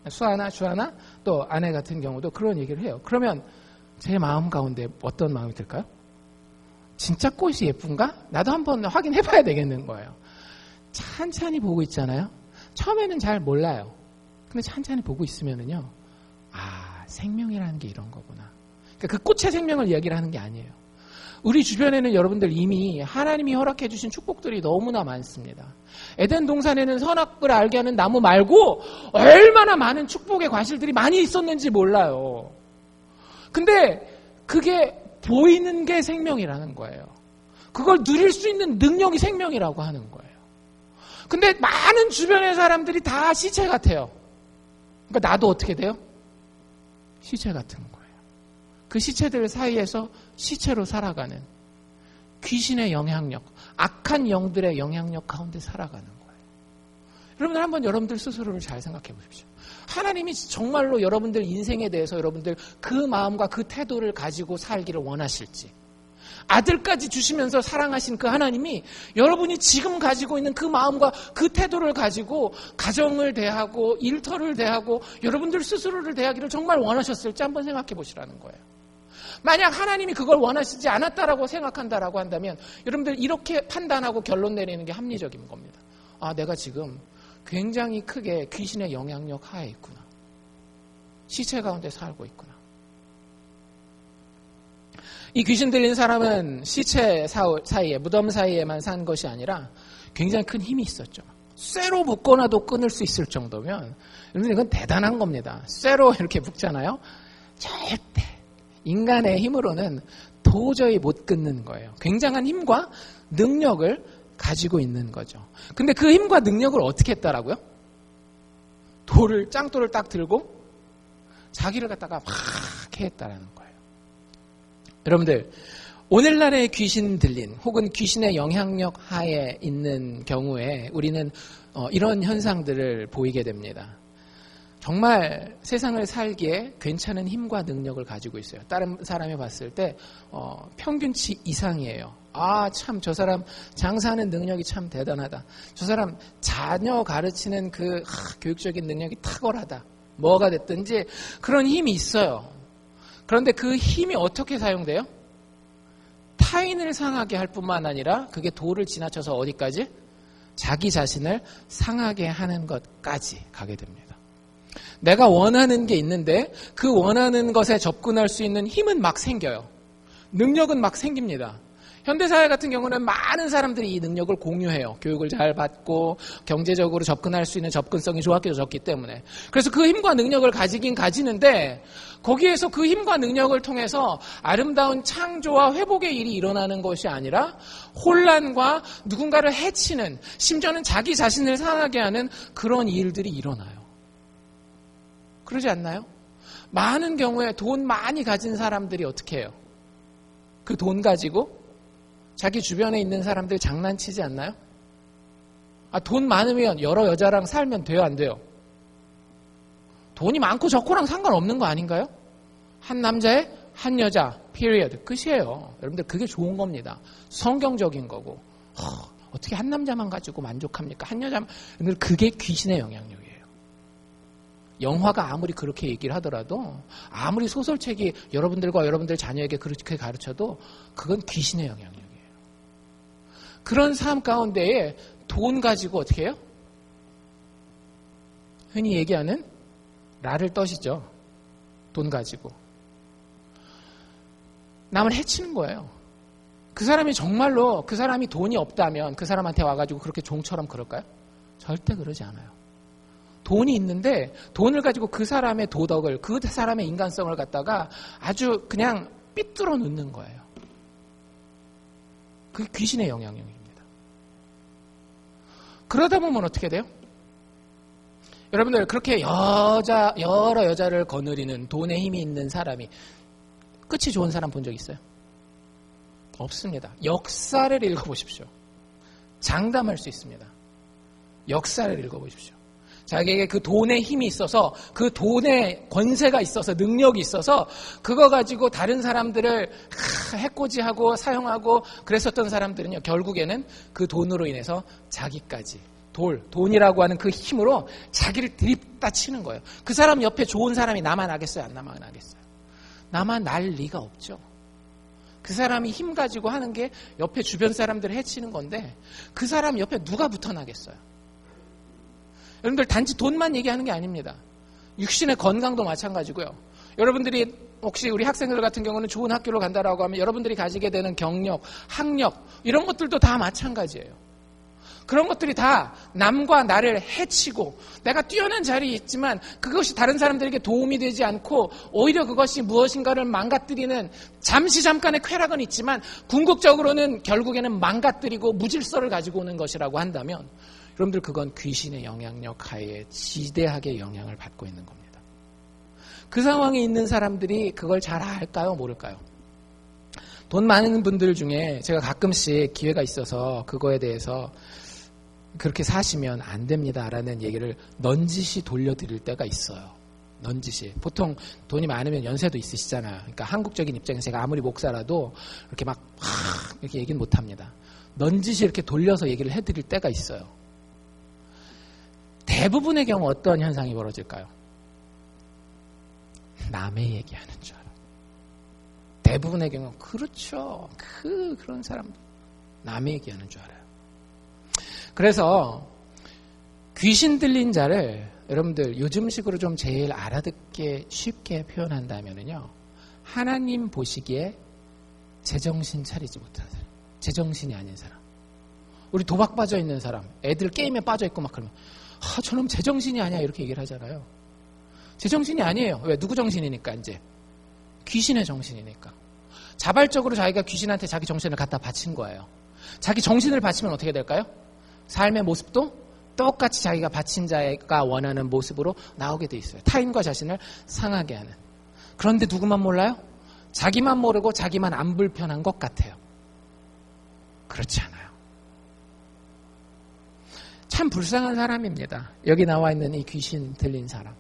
수아나 주아나 또 아내 같은 경우도 그런 얘기를 해요. 그러면 제 마음 가운데 어떤 마음이 들까요? 진짜 꽃이 예쁜가? 나도 한번 확인해 봐야 되겠는 거예요. 찬찬히 보고 있잖아요. 처음에는 잘 몰라요. 근데 찬찬히 보고 있으면은요, 생명이라는 게 이런 거구나. 그러니까 그 꽃의 생명을 이야기를 하는 게 아니에요. 우리 주변에는 여러분들 이미 하나님이 허락해 주신 축복들이 너무나 많습니다. 에덴 동산에는 선악을 알게 하는 나무 말고 얼마나 많은 축복의 과실들이 많이 있었는지 몰라요. 근데 그게 보이는 게 생명이라는 거예요. 그걸 누릴 수 있는 능력이 생명이라고 하는 거예요. 근데 많은 주변의 사람들이 다 시체 같아요. 그러니까 나도 어떻게 돼요? 시체 같은 거예요. 그 시체들 사이에서 시체로 살아가는 귀신의 영향력, 악한 영들의 영향력 가운데 살아가는 거예요. 여러분들 한번 여러분들 스스로를 잘 생각해 보십시오. 하나님이 정말로 여러분들 인생에 대해서 여러분들 그 마음과 그 태도를 가지고 살기를 원하실지, 아들까지 주시면서 사랑하신 그 하나님이 여러분이 지금 가지고 있는 그 마음과 그 태도를 가지고 가정을 대하고 일터를 대하고 여러분들 스스로를 대하기를 정말 원하셨을지 한번 생각해 보시라는 거예요. 만약 하나님이 그걸 원하시지 않았다라고 생각한다라고 한다면 여러분들 이렇게 판단하고 결론 내리는 게 합리적인 겁니다. 내가 지금 굉장히 크게 귀신의 영향력 하에 있구나. 시체 가운데 살고 있구나. 이 귀신 들린 사람은 시체 사이에, 무덤 사이에만 산 것이 아니라 굉장히 큰 힘이 있었죠. 쇠로 묶어놔도 끊을 수 있을 정도면 여러분 이건 대단한 겁니다. 쇠로 이렇게 묶잖아요. 절대 인간의 힘으로는 도저히 못 끊는 거예요. 굉장한 힘과 능력을 가지고 있는 거죠. 근데 그 힘과 능력을 어떻게 했다라고요? 짱돌을 딱 들고 자기를 갖다가 막 했다라는 거예요. 여러분들 오늘날의 귀신 들린 혹은 귀신의 영향력 하에 있는 경우에 우리는 이런 현상들을 보이게 됩니다. 정말 세상을 살기에 괜찮은 힘과 능력을 가지고 있어요. 다른 사람이 봤을 때 평균치 이상이에요. 참 저 사람 장사하는 능력이 참 대단하다. 저 사람 자녀 가르치는 그 교육적인 능력이 탁월하다. 뭐가 됐든지 그런 힘이 있어요. 그런데 그 힘이 어떻게 사용돼요? 타인을 상하게 할 뿐만 아니라 그게 도를 지나쳐서 어디까지? 자기 자신을 상하게 하는 것까지 가게 됩니다. 내가 원하는 게 있는데 그 원하는 것에 접근할 수 있는 힘은 막 생겨요. 능력은 막 생깁니다. 현대사회 같은 경우는 많은 사람들이 이 능력을 공유해요. 교육을 잘 받고 경제적으로 접근할 수 있는 접근성이 좋았기 때문에. 그래서 그 힘과 능력을 가지긴 가지는데 거기에서 그 힘과 능력을 통해서 아름다운 창조와 회복의 일이 일어나는 것이 아니라 혼란과 누군가를 해치는, 심지어는 자기 자신을 상하게 하는 그런 일들이 일어나요. 그러지 않나요? 많은 경우에 돈 많이 가진 사람들이 어떻게 해요? 그 돈 가지고 자기 주변에 있는 사람들 장난치지 않나요? 돈 많으면 여러 여자랑 살면 돼요, 안 돼요? 돈이 많고 적고랑 상관없는 거 아닌가요? 한 남자에 한 여자, period. 끝이에요. 여러분들 그게 좋은 겁니다. 성경적인 거고. 어떻게 한 남자만 가지고 만족합니까? 한 여자만. 여러분들 그게 귀신의 영향력이에요. 영화가 아무리 그렇게 얘기를 하더라도, 아무리 소설책이 여러분들과 여러분들 자녀에게 그렇게 가르쳐도 그건 귀신의 영향력이에요. 그런 삶 가운데에 돈 가지고 어떻게 해요? 흔히 얘기하는 나를 떠시죠. 돈 가지고. 남을 해치는 거예요. 그 사람이 정말로 그 사람이 돈이 없다면 그 사람한테 와가지고 그렇게 종처럼 그럴까요? 절대 그러지 않아요. 돈이 있는데 돈을 가지고 그 사람의 도덕을, 그 사람의 인간성을 갖다가 아주 그냥 삐뚤어 놓는 거예요. 그게 귀신의 영향력입니다. 그러다 보면 어떻게 돼요? 여러분들 그렇게 여러 여자를 거느리는 돈에 힘이 있는 사람이 끝이 좋은 사람 본 적 있어요? 없습니다. 역사를 읽어보십시오. 장담할 수 있습니다. 역사를 읽어보십시오. 자기에게 그 돈의 힘이 있어서, 그 돈의 권세가 있어서, 능력이 있어서 그거 가지고 다른 사람들을 해코지하고 사용하고 그랬었던 사람들은요, 결국에는 그 돈으로 인해서 자기까지 돈이라고 하는 그 힘으로 자기를 들이다 치는 거예요. 그 사람 옆에 좋은 사람이 나만 하겠어요? 안 나만 하겠어요? 나만 날 리가 없죠. 그 사람이 힘 가지고 하는 게 옆에 주변 사람들을 해치는 건데 그 사람 옆에 누가 붙어 나겠어요? 여러분들 단지 돈만 얘기하는 게 아닙니다. 육신의 건강도 마찬가지고요. 여러분들이 혹시 우리 학생들 같은 경우는 좋은 학교를 간다라고 하면 여러분들이 가지게 되는 경력, 학력 이런 것들도 다 마찬가지예요. 그런 것들이 다 남과 나를 해치고 내가 뛰어난 자리에 있지만 그것이 다른 사람들에게 도움이 되지 않고 오히려 그것이 무엇인가를 망가뜨리는 잠깐의 쾌락은 있지만 궁극적으로는 결국에는 망가뜨리고 무질서를 가지고 오는 것이라고 한다면 여러분들 그건 귀신의 영향력 하에 지대하게 영향을 받고 있는 겁니다. 그 상황에 있는 사람들이 그걸 잘 알까요? 모를까요? 돈 많은 분들 중에 제가 가끔씩 기회가 있어서 그거에 대해서 그렇게 사시면 안 됩니다라는 얘기를 넌지시 돌려드릴 때가 있어요. 넌지시. 보통 돈이 많으면 연세도 있으시잖아요. 그러니까 한국적인 입장에서 제가 아무리 목사라도 이렇게 막 이렇게 얘기는 못합니다. 넌지시 이렇게 돌려서 얘기를 해드릴 때가 있어요. 대부분의 경우 어떤 현상이 벌어질까요? 남의 얘기하는 줄 알아요. 대부분의 경우 그렇죠. 그런 사람 남의 얘기하는 줄 알아요. 그래서 귀신 들린 자를 여러분들 요즘식으로 좀 제일 알아듣게 쉽게 표현한다면요. 하나님 보시기에 제정신 차리지 못한 사람. 제정신이 아닌 사람. 우리 도박 빠져 있는 사람. 애들 게임에 빠져 있고 막 그러면 저놈 제정신이 아니야 이렇게 얘기를 하잖아요. 제정신이 아니에요. 왜? 누구 정신이니까 이제. 귀신의 정신이니까. 자발적으로 자기가 귀신한테 자기 정신을 갖다 바친 거예요. 자기 정신을 바치면 어떻게 될까요? 삶의 모습도 똑같이 자기가 바친 자가 원하는 모습으로 나오게 돼 있어요. 타인과 자신을 상하게 하는. 그런데 누구만 몰라요? 자기만 모르고 자기만 안 불편한 것 같아요. 그렇지 않아요. 참 불쌍한 사람입니다. 여기 나와 있는 이 귀신 들린 사람.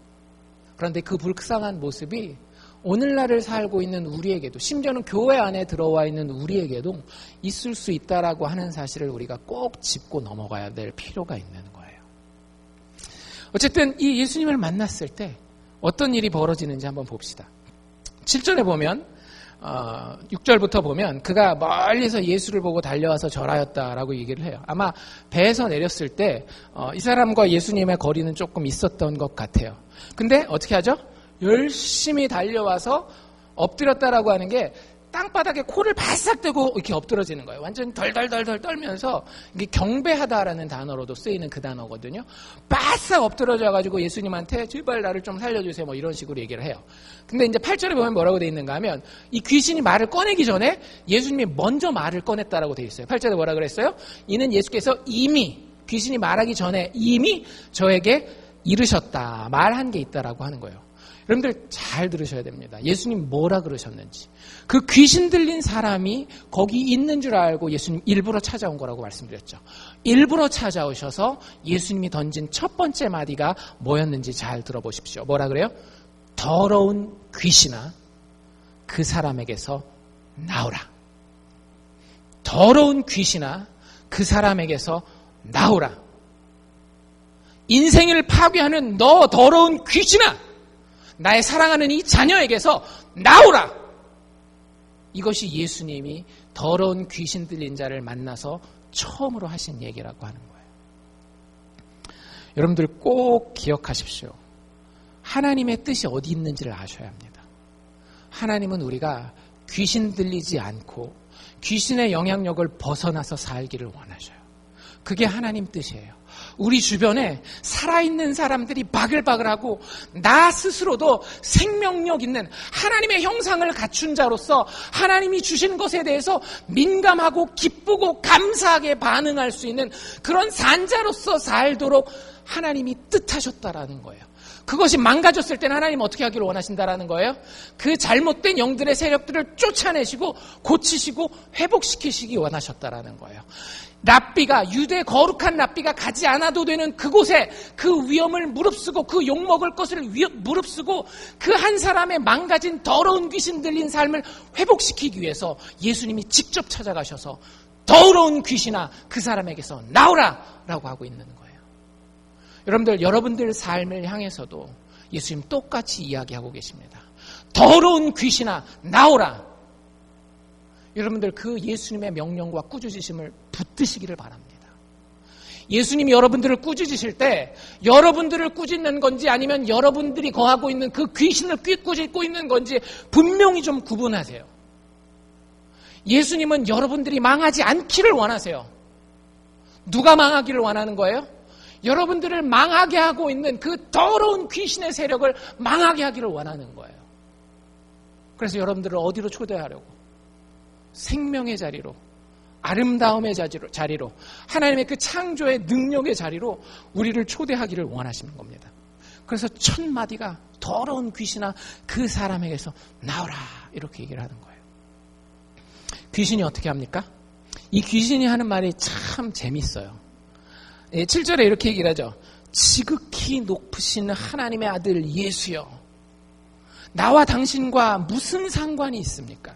그런데 그 불쌍한 모습이 오늘날을 살고 있는 우리에게도, 심지어는 교회 안에 들어와 있는 우리에게도 있을 수 있다라고 하는 사실을 우리가 꼭 짚고 넘어가야 될 필요가 있는 거예요. 어쨌든 이 예수님을 만났을 때 어떤 일이 벌어지는지 한번 봅시다. 7절에 보면 6절부터 보면 그가 멀리서 예수를 보고 달려와서 절하였다라고 얘기를 해요. 아마 배에서 내렸을 때 이 사람과 예수님의 거리는 조금 있었던 것 같아요. 근데 어떻게 하죠? 열심히 달려와서 엎드렸다라고 하는 게 땅바닥에 코를 바싹 대고 이렇게 엎드러지는 거예요. 완전 덜덜덜덜 떨면서 이게 경배하다라는 단어로도 쓰이는 그 단어거든요. 바싹 엎드러져가지고 예수님한테 제발 나를 좀 살려주세요. 뭐 이런 식으로 얘기를 해요. 근데 이제 8절에 보면 뭐라고 돼 있는가 하면 이 귀신이 말을 꺼내기 전에 예수님이 먼저 말을 꺼냈다라고 돼 있어요. 8절에 뭐라 그랬어요? 이는 예수께서 이미 귀신이 말하기 전에 이미 저에게 이르셨다. 말한 게 있다라고 하는 거예요. 여러분들 잘 들으셔야 됩니다. 예수님 뭐라 그러셨는지. 그 귀신 들린 사람이 거기 있는 줄 알고 예수님 일부러 찾아온 거라고 말씀드렸죠. 일부러 찾아오셔서 예수님이 던진 첫 번째 마디가 뭐였는지 잘 들어보십시오. 뭐라 그래요? 더러운 귀신아 그 사람에게서 나오라. 더러운 귀신아 그 사람에게서 나오라. 인생을 파괴하는 너 더러운 귀신아 나의 사랑하는 이 자녀에게서 나오라. 이것이 예수님이 더러운 귀신 들린 자를 만나서 처음으로 하신 얘기라고 하는 거예요. 여러분들 꼭 기억하십시오. 하나님의 뜻이 어디 있는지를 아셔야 합니다. 하나님은 우리가 귀신 들리지 않고 귀신의 영향력을 벗어나서 살기를 원하셔요. 그게 하나님 뜻이에요. 우리 주변에 살아있는 사람들이 바글바글하고 나 스스로도 생명력 있는 하나님의 형상을 갖춘 자로서 하나님이 주신 것에 대해서 민감하고 기쁘고 감사하게 반응할 수 있는 그런 산자로서 살도록 하나님이 뜻하셨다라는 거예요. 그것이 망가졌을 때는 하나님 어떻게 하기를 원하신다라는 거예요? 그 잘못된 영들의 세력들을 쫓아내시고 고치시고 회복시키시기 원하셨다라는 거예요. 랍비가 유대 거룩한 랍비가 가지 않아도 되는 그곳에 그 위험을 무릅쓰고 그 욕먹을 것을 무릅쓰고 그 한 사람의 망가진 더러운 귀신 들린 삶을 회복시키기 위해서 예수님이 직접 찾아가셔서 더러운 귀신아 그 사람에게서 나오라 라고 하고 있는 거예요. 여러분들 여러분들 삶을 향해서도 예수님 똑같이 이야기하고 계십니다. 더러운 귀신아 나오라. 여러분들 그 예수님의 명령과 꾸짖으심을 붙드시기를 바랍니다. 예수님이 여러분들을 꾸짖으실 때 여러분들을 꾸짖는 건지 아니면 여러분들이 거하고 있는 그 귀신을 꾸짖고 있는 건지 분명히 좀 구분하세요. 예수님은 여러분들이 망하지 않기를 원하세요. 누가 망하기를 원하는 거예요? 여러분들을 망하게 하고 있는 그 더러운 귀신의 세력을 망하게 하기를 원하는 거예요. 그래서 여러분들을 어디로 초대하려고? 생명의 자리로, 아름다움의 자리로, 하나님의 그 창조의 능력의 자리로 우리를 초대하기를 원하시는 겁니다. 그래서 첫 마디가 더러운 귀신아 그 사람에게서 나오라 이렇게 얘기를 하는 거예요. 귀신이 어떻게 합니까? 이 귀신이 하는 말이 참 재밌어요. 7절에 이렇게 얘기를 하죠. 지극히 높으신 하나님의 아들 예수여, 나와 당신과 무슨 상관이 있습니까?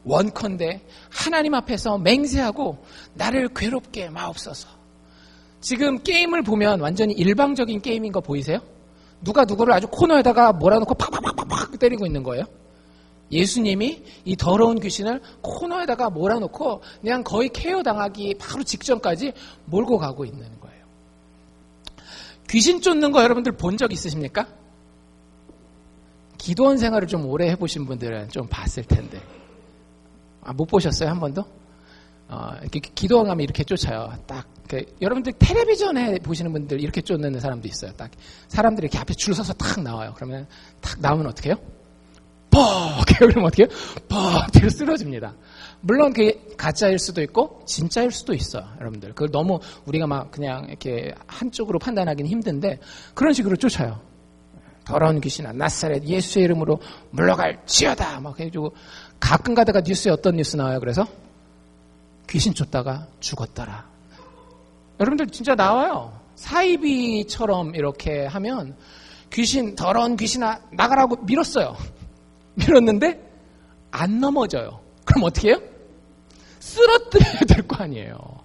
원컨대 하나님 앞에서 맹세하고 나를 괴롭게 마옵소서. 지금 게임을 보면 완전히 일방적인 게임인 거 보이세요? 누가 누구를 아주 코너에다가 몰아놓고 팍팍팍팍 때리고 있는 거예요. 예수님이 이 더러운 귀신을 코너에다가 몰아놓고 그냥 거의 KO 당하기 바로 직전까지 몰고 가고 있는 거예요. 귀신 쫓는 거 여러분들 본 적 있으십니까? 기도원 생활을 좀 오래 해보신 분들은 좀 봤을 텐데. 못 보셨어요? 한 번도? 이렇게 기도원 가면 이렇게 쫓아요. 딱. 여러분들 텔레비전에 보시는 분들 이렇게 쫓는 사람도 있어요. 딱. 사람들이 이렇게 앞에 줄 서서 탁 나와요. 그러면 탁 나오면 어떻게 해요? 퍽! 그러면 어떻게 해요? 퍽! 뒤로 쓰러집니다. 물론 그게 가짜일 수도 있고 진짜일 수도 있어요. 여러분들. 그걸 너무 우리가 막 그냥 이렇게 한쪽으로 판단하기는 힘든데 그런 식으로 쫓아요. 더러운 귀신아 나사렛 예수의 이름으로 물러갈지어다 막 해가지고 가끔 가다가 뉴스에 어떤 뉴스 나와요? 그래서 귀신 쫓다가 죽었더라. 여러분들 진짜 나와요. 사이비처럼 이렇게 하면 귀신 더러운 귀신아 나가라고 밀었어요. 밀었는데 안 넘어져요. 그럼 어떻게 해요? 쓰러뜨려야 될 거 아니에요.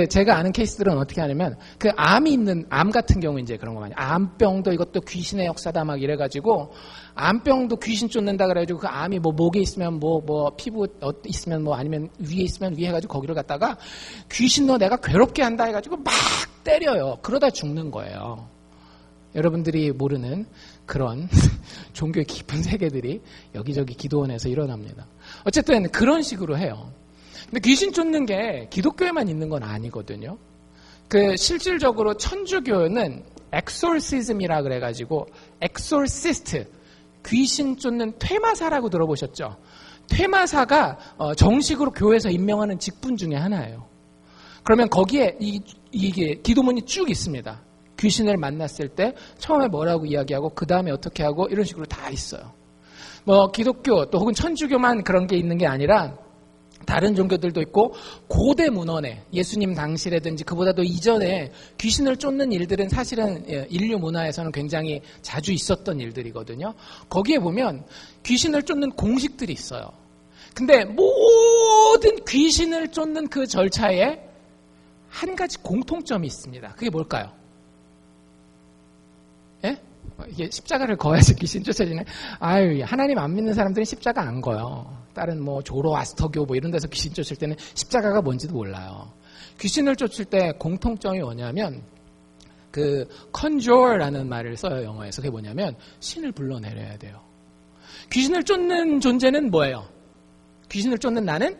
제가 아는 케이스들은 어떻게 하냐면, 암이 있는, 암 같은 경우 이제 그런 거 많이, 암병도 이것도 귀신의 역사다 막 이래가지고, 암병도 귀신 쫓는다 그래가지고, 그 암이 목에 있으면 피부 있으면 아니면 위에 있으면 위에 해가지고 거기를 갖다가, 귀신 너 내가 괴롭게 한다 해가지고 막 때려요. 그러다 죽는 거예요. 여러분들이 모르는 그런 종교의 깊은 세계들이 여기저기 기도원에서 일어납니다. 어쨌든 그런 식으로 해요. 근데 귀신 쫓는 게 기독교에만 있는 건 아니거든요. 실질적으로 천주교는 엑소시즘이라 그래가지고 엑소시스트, 귀신 쫓는 퇴마사라고 들어보셨죠? 퇴마사가 정식으로 교회에서 임명하는 직분 중에 하나예요. 그러면 거기에 이게 기도문이 쭉 있습니다. 귀신을 만났을 때 처음에 뭐라고 이야기하고 그 다음에 어떻게 하고 이런 식으로 다 있어요. 기독교 또 혹은 천주교만 그런 게 있는 게 아니라 다른 종교들도 있고 고대 문헌에 예수님 당시라든지 그보다도 이전에 귀신을 쫓는 일들은 사실은 인류 문화에서는 굉장히 자주 있었던 일들이거든요. 거기에 보면 귀신을 쫓는 공식들이 있어요. 근데 모든 귀신을 쫓는 그 절차에 한 가지 공통점이 있습니다. 그게 뭘까요? 예? 이게 십자가를 거야지 귀신 쫓아지네. 하나님 안 믿는 사람들은 십자가 안 거요. 다른 조로아스터교 이런 데서 귀신 쫓을 때는 십자가가 뭔지도 몰라요. 귀신을 쫓을 때 공통점이 뭐냐면 conjure라는 말을 써요, 영어에서. 그게 뭐냐면 신을 불러내려야 돼요. 귀신을 쫓는 존재는 뭐예요? 귀신을 쫓는 나는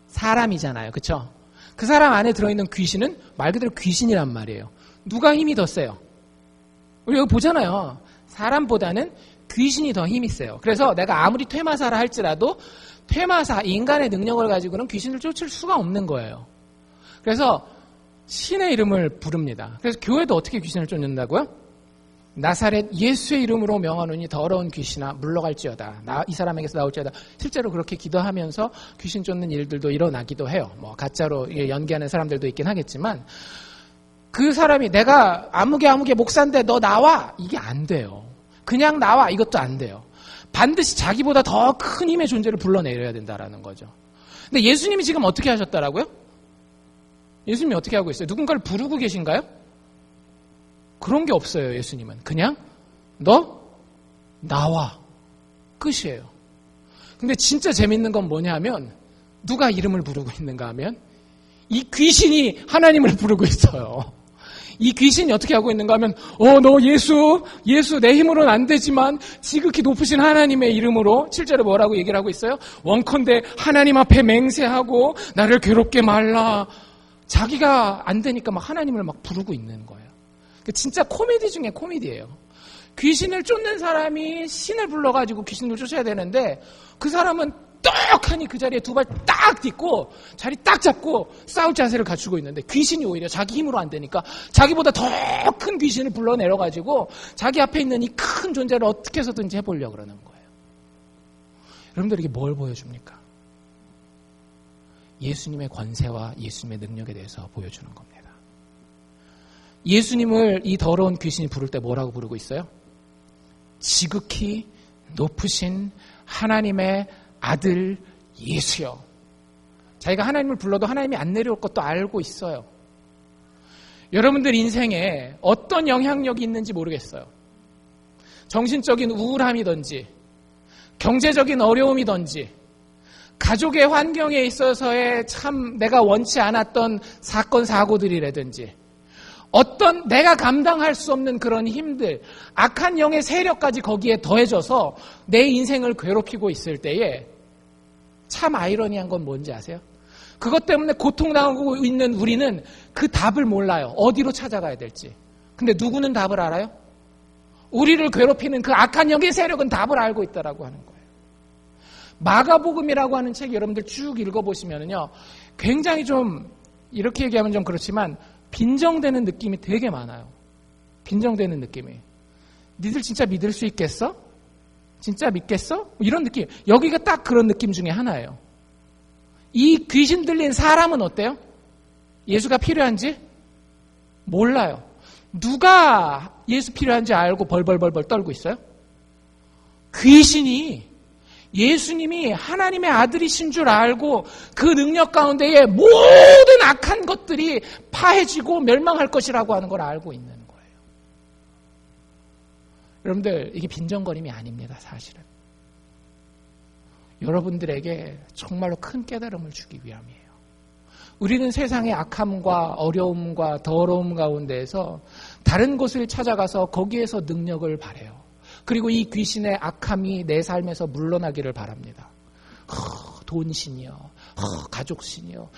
사람이잖아요. 그쵸? 그 사람 안에 들어있는 귀신은 말 그대로 귀신이란 말이에요. 누가 힘이 더 세요? 우리 여기 보잖아요. 사람보다는 귀신이 더 힘이 세요. 그래서 내가 아무리 퇴마사라 할지라도 퇴마사, 인간의 능력을 가지고는 귀신을 쫓을 수가 없는 거예요. 그래서 신의 이름을 부릅니다. 그래서 교회도 어떻게 귀신을 쫓는다고요? 나사렛 예수의 이름으로 명하노니 더러운 귀신아 물러갈지어다. 이 사람에게서 나올지어다. 실제로 그렇게 기도하면서 귀신 쫓는 일들도 일어나기도 해요. 가짜로 연기하는 사람들도 있긴 하겠지만 그 사람이 내가 아무개 목사인데 너 나와. 이게 안 돼요. 그냥 나와. 이것도 안 돼요. 반드시 자기보다 더 큰 힘의 존재를 불러내려야 된다라는 거죠. 근데 예수님이 지금 어떻게 하셨다라고요? 예수님이 어떻게 하고 있어요? 누군가를 부르고 계신가요? 그런 게 없어요. 예수님은 그냥 너 나와. 끝이에요. 근데 진짜 재밌는 건 뭐냐 하면 누가 이름을 부르고 있는가 하면 이 귀신이 하나님을 부르고 있어요. 이 귀신이 어떻게 하고 있는가 하면 너 예수 내 힘으로는 안 되지만 지극히 높으신 하나님의 이름으로 실제로 뭐라고 얘기를 하고 있어요? 원컨대 하나님 앞에 맹세하고 나를 괴롭게 말라. 자기가 안 되니까 막 하나님을 막 부르고 있는 거예요. 진짜 코미디 중에 코미디예요. 귀신을 쫓는 사람이 신을 불러가지고 귀신을 쫓아야 되는데 그 사람은 떡하니 그 자리에 두 발 딱 딛고 자리 딱 잡고 싸울 자세를 갖추고 있는데 귀신이 오히려 자기 힘으로 안 되니까 자기보다 더 큰 귀신을 불러내려가지고 자기 앞에 있는 이 큰 존재를 어떻게 해서든지 해보려고 그러는 거예요. 여러분들 이게 뭘 보여줍니까? 예수님의 권세와 예수님의 능력에 대해서 보여주는 겁니다. 예수님을 이 더러운 귀신이 부를 때 뭐라고 부르고 있어요? 지극히 높으신 하나님의 아들 예수여. 자기가 하나님을 불러도 하나님이 안 내려올 것도 알고 있어요. 여러분들 인생에 어떤 영향력이 있는지 모르겠어요. 정신적인 우울함이든지 경제적인 어려움이든지 가족의 환경에 있어서의 참 내가 원치 않았던 사건 사고들이라든지 어떤 내가 감당할 수 없는 그런 힘들, 악한 영의 세력까지 거기에 더해져서 내 인생을 괴롭히고 있을 때에 참 아이러니한 건 뭔지 아세요? 그것 때문에 고통당하고 있는 우리는 그 답을 몰라요. 어디로 찾아가야 될지. 근데 누구는 답을 알아요? 우리를 괴롭히는 그 악한 영의 세력은 답을 알고 있다라고 하는 거예요. 마가복음이라고 하는 책 여러분들 쭉 읽어보시면요. 굉장히 좀 이렇게 얘기하면 좀 그렇지만 빈정되는 느낌이 되게 많아요. 빈정되는 느낌이. 니들 진짜 믿을 수 있겠어? 진짜 믿겠어? 이런 느낌. 여기가 딱 그런 느낌 중에 하나예요. 이 귀신 들린 사람은 어때요? 예수가 필요한지 몰라요. 누가 예수 필요한지 알고 벌벌벌벌 떨고 있어요? 귀신이 예수님이 하나님의 아들이신 줄 알고 그 능력 가운데에 모든 악한 것들이 파해지고 멸망할 것이라고 하는 걸 알고 있는 거예요. 여러분들 이게 빈정거림이 아닙니다. 사실은. 여러분들에게 정말로 큰 깨달음을 주기 위함이에요. 우리는 세상의 악함과 어려움과 더러움 가운데에서 다른 곳을 찾아가서 거기에서 능력을 바래요. 그리고 이 귀신의 악함이 내 삶에서 물러나기를 바랍니다. 돈신이요, 가족신이요,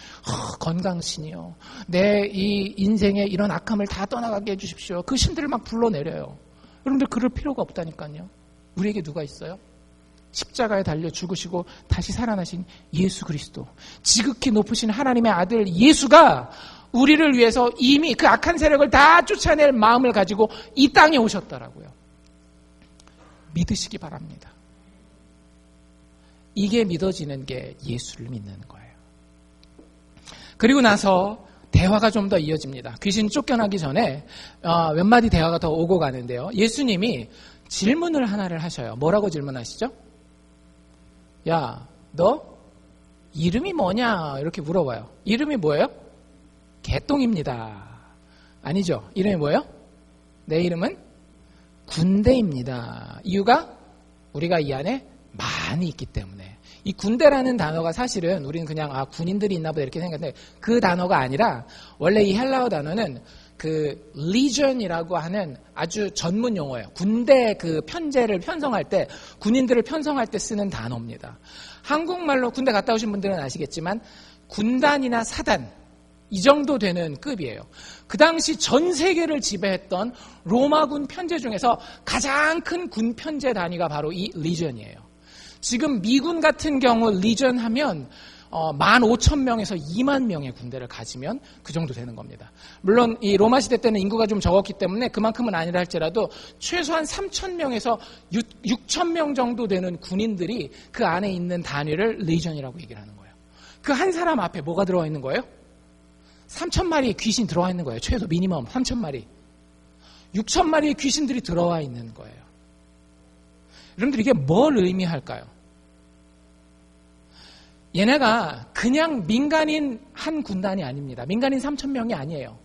건강신이요, 내 이 인생의 이런 악함을 다 떠나가게 해주십시오. 그 신들을 막 불러내려요. 여러분들 그럴 필요가 없다니까요. 우리에게 누가 있어요? 십자가에 달려 죽으시고 다시 살아나신 예수 그리스도, 지극히 높으신 하나님의 아들 예수가 우리를 위해서 이미 그 악한 세력을 다 쫓아낼 마음을 가지고 이 땅에 오셨더라고요. 믿으시기 바랍니다. 이게 믿어지는 게 예수를 믿는 거예요. 그리고 나서 대화가 좀 더 이어집니다. 귀신 쫓겨나기 전에 몇 마디 대화가 더 오고 가는데요. 예수님이 질문을 하나를 하셔요. 뭐라고 질문하시죠? 야, 너 이름이 뭐냐? 이렇게 물어봐요. 이름이 뭐예요? 개똥입니다. 아니죠. 이름이 뭐예요? 내 이름은 군대입니다. 이유가 우리가 이 안에 많이 있기 때문에. 이 군대라는 단어가 사실은 우리는 그냥 군인들이 있나 보다 이렇게 생각하는데 그 단어가 아니라 원래 이 헬라어 단어는 그 legion이라고 하는 아주 전문 용어예요. 군대 그 편제를 편성할 때, 군인들을 편성할 때 쓰는 단어입니다. 한국말로 군대 갔다 오신 분들은 아시겠지만 군단이나 사단 이 정도 되는 급이에요. 그 당시 전 세계를 지배했던 로마군 편제 중에서 가장 큰 군 편제 단위가 바로 이 legion이에요. 지금 미군 같은 경우 리전 하면 15,000명에서 2만 명의 군대를 가지면 그 정도 되는 겁니다. 물론 이 로마 시대 때는 인구가 좀 적었기 때문에 그만큼은 아니라 할지라도 최소한 3,000명에서 6,000명 정도 되는 군인들이 그 안에 있는 단위를 리전이라고 얘기를 하는 거예요. 그 한 사람 앞에 뭐가 들어와 있는 거예요? 3,000마리의 귀신 들어와 있는 거예요. 최소 미니멈 3,000마리. 6,000마리의 귀신들이 들어와 있는 거예요. 여러분들 이게 뭘 의미할까요? 얘네가 그냥 민간인 한 군단이 아닙니다. 민간인 3,000명이 아니에요.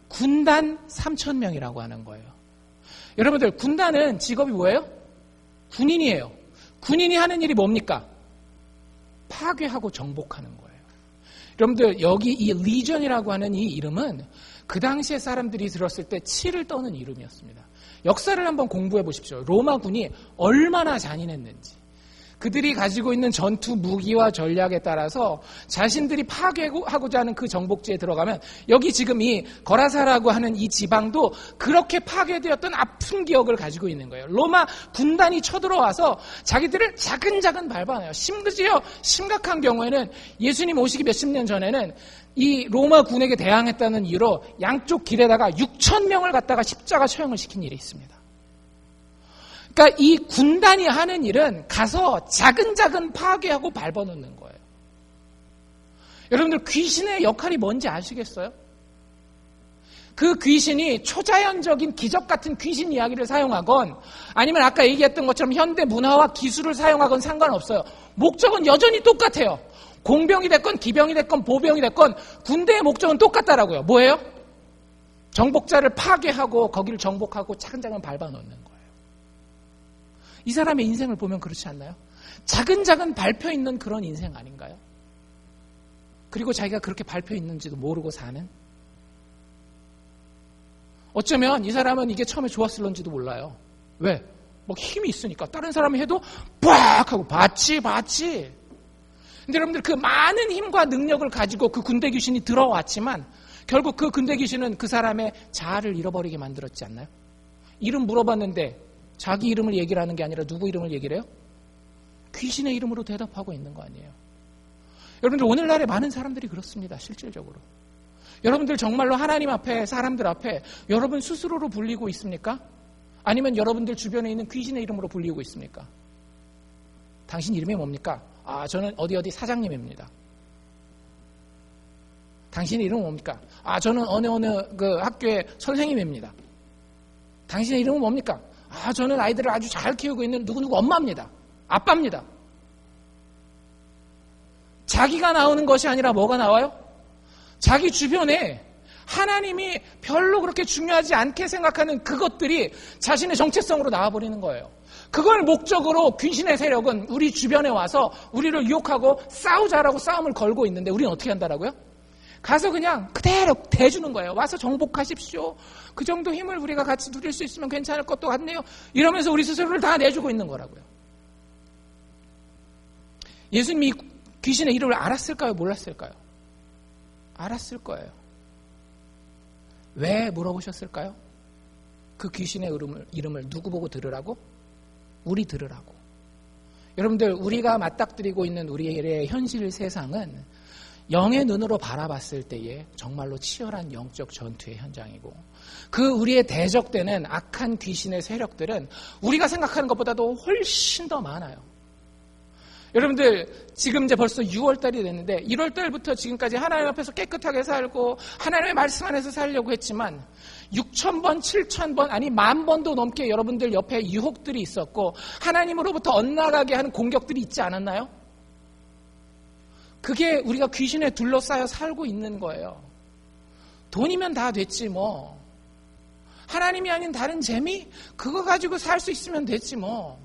군단 3,000명이라고 하는 거예요. 여러분들 군단은 직업이 뭐예요? 군인이에요. 군인이 하는 일이 뭡니까? 파괴하고 정복하는 거예요. 여러분들 여기 이 리전이라고 하는 이 이름은 그 당시에 사람들이 들었을 때 치를 떠는 이름이었습니다. 역사를 한번 공부해 보십시오. 로마군이 얼마나 잔인했는지. 그들이 가지고 있는 전투 무기와 전략에 따라서 자신들이 파괴하고자 하는 그 정복지에 들어가면 여기 지금 이 거라사라고 하는 이 지방도 그렇게 파괴되었던 아픈 기억을 가지고 있는 거예요. 로마 군단이 쳐들어와서 자기들을 자근자근 밟아내요. 심지어 심각한 경우에는 예수님 오시기 몇십 년 전에는 이 로마 군에게 대항했다는 이유로 양쪽 길에다가 6,000명을 갖다가 십자가 처형을 시킨 일이 있습니다. 그러니까 이 군단이 하는 일은 가서 자근자근 파괴하고 밟아놓는 거예요. 여러분들 귀신의 역할이 뭔지 아시겠어요? 그 귀신이 초자연적인 기적 같은 귀신 이야기를 사용하건 아니면 아까 얘기했던 것처럼 현대 문화와 기술을 사용하건 상관없어요. 목적은 여전히 똑같아요. 공병이 됐건 기병이 됐건 보병이 됐건 군대의 목적은 똑같다라고요. 뭐예요? 정복자를 파괴하고 거기를 정복하고 차근차근 밟아놓는 거예요. 이 사람의 인생을 보면 그렇지 않나요? 차근차근 밟혀 있는 그런 인생 아닌가요? 그리고 자기가 그렇게 밟혀 있는지도 모르고 사는? 어쩌면 이 사람은 이게 처음에 좋았을런지도 몰라요. 왜? 뭐 힘이 있으니까 다른 사람이 해도 빡 하고 봤지. 근데 여러분들 그 많은 힘과 능력을 가지고 그 군대 귀신이 들어왔지만 결국 그 군대 귀신은 그 사람의 자아를 잃어버리게 만들었지 않나요? 이름 물어봤는데 자기 이름을 얘기를 하는 게 아니라 누구 이름을 얘기를 해요? 귀신의 이름으로 대답하고 있는 거 아니에요. 여러분들 오늘날에 많은 사람들이 그렇습니다. 실질적으로. 여러분들 정말로 하나님 앞에 사람들 앞에 여러분 스스로로 불리고 있습니까? 아니면 여러분들 주변에 있는 귀신의 이름으로 불리고 있습니까? 당신 이름이 뭡니까? 저는 어디 사장님입니다. 당신의 이름은 뭡니까? 저는 어느 그 학교의 선생님입니다. 당신의 이름은 뭡니까? 저는 아이들을 아주 잘 키우고 있는 누구누구 엄마입니다. 아빠입니다. 자기가 나오는 것이 아니라 뭐가 나와요? 자기 주변에 하나님이 별로 그렇게 중요하지 않게 생각하는 그것들이 자신의 정체성으로 나와버리는 거예요. 그걸 목적으로 귀신의 세력은 우리 주변에 와서 우리를 유혹하고 싸우자라고 싸움을 걸고 있는데 우리는 어떻게 한다라고요? 가서 그냥 그대로 대주는 거예요. 와서 정복하십시오. 그 정도 힘을 우리가 같이 누릴 수 있으면 괜찮을 것도 같네요. 이러면서 우리 스스로를 다 내주고 있는 거라고요. 예수님이 귀신의 이름을 알았을까요? 몰랐을까요? 알았을 거예요. 왜 물어보셨을까요? 그 귀신의 이름을 누구 보고 들으라고? 우리 들으라고. 여러분들, 우리가 맞닥뜨리고 있는 우리의 현실 세상은 영의 눈으로 바라봤을 때에 정말로 치열한 영적 전투의 현장이고, 그 우리의 대적되는 악한 귀신의 세력들은 우리가 생각하는 것보다도 훨씬 더 많아요. 여러분들, 지금 이제 벌써 6월달이 됐는데 1월달부터 지금까지 하나님 앞에서 깨끗하게 살고 하나님의 말씀 안에서 살려고 했지만 6,000번, 7,000번, 아니 10,000번도 넘게 여러분들 옆에 유혹들이 있었고 하나님으로부터 엇나가게 하는 공격들이 있지 않았나요? 그게 우리가 귀신에 둘러싸여 살고 있는 거예요. 돈이면 다 됐지 뭐. 하나님이 아닌 다른 재미? 그거 가지고 살 수 있으면 됐지 뭐.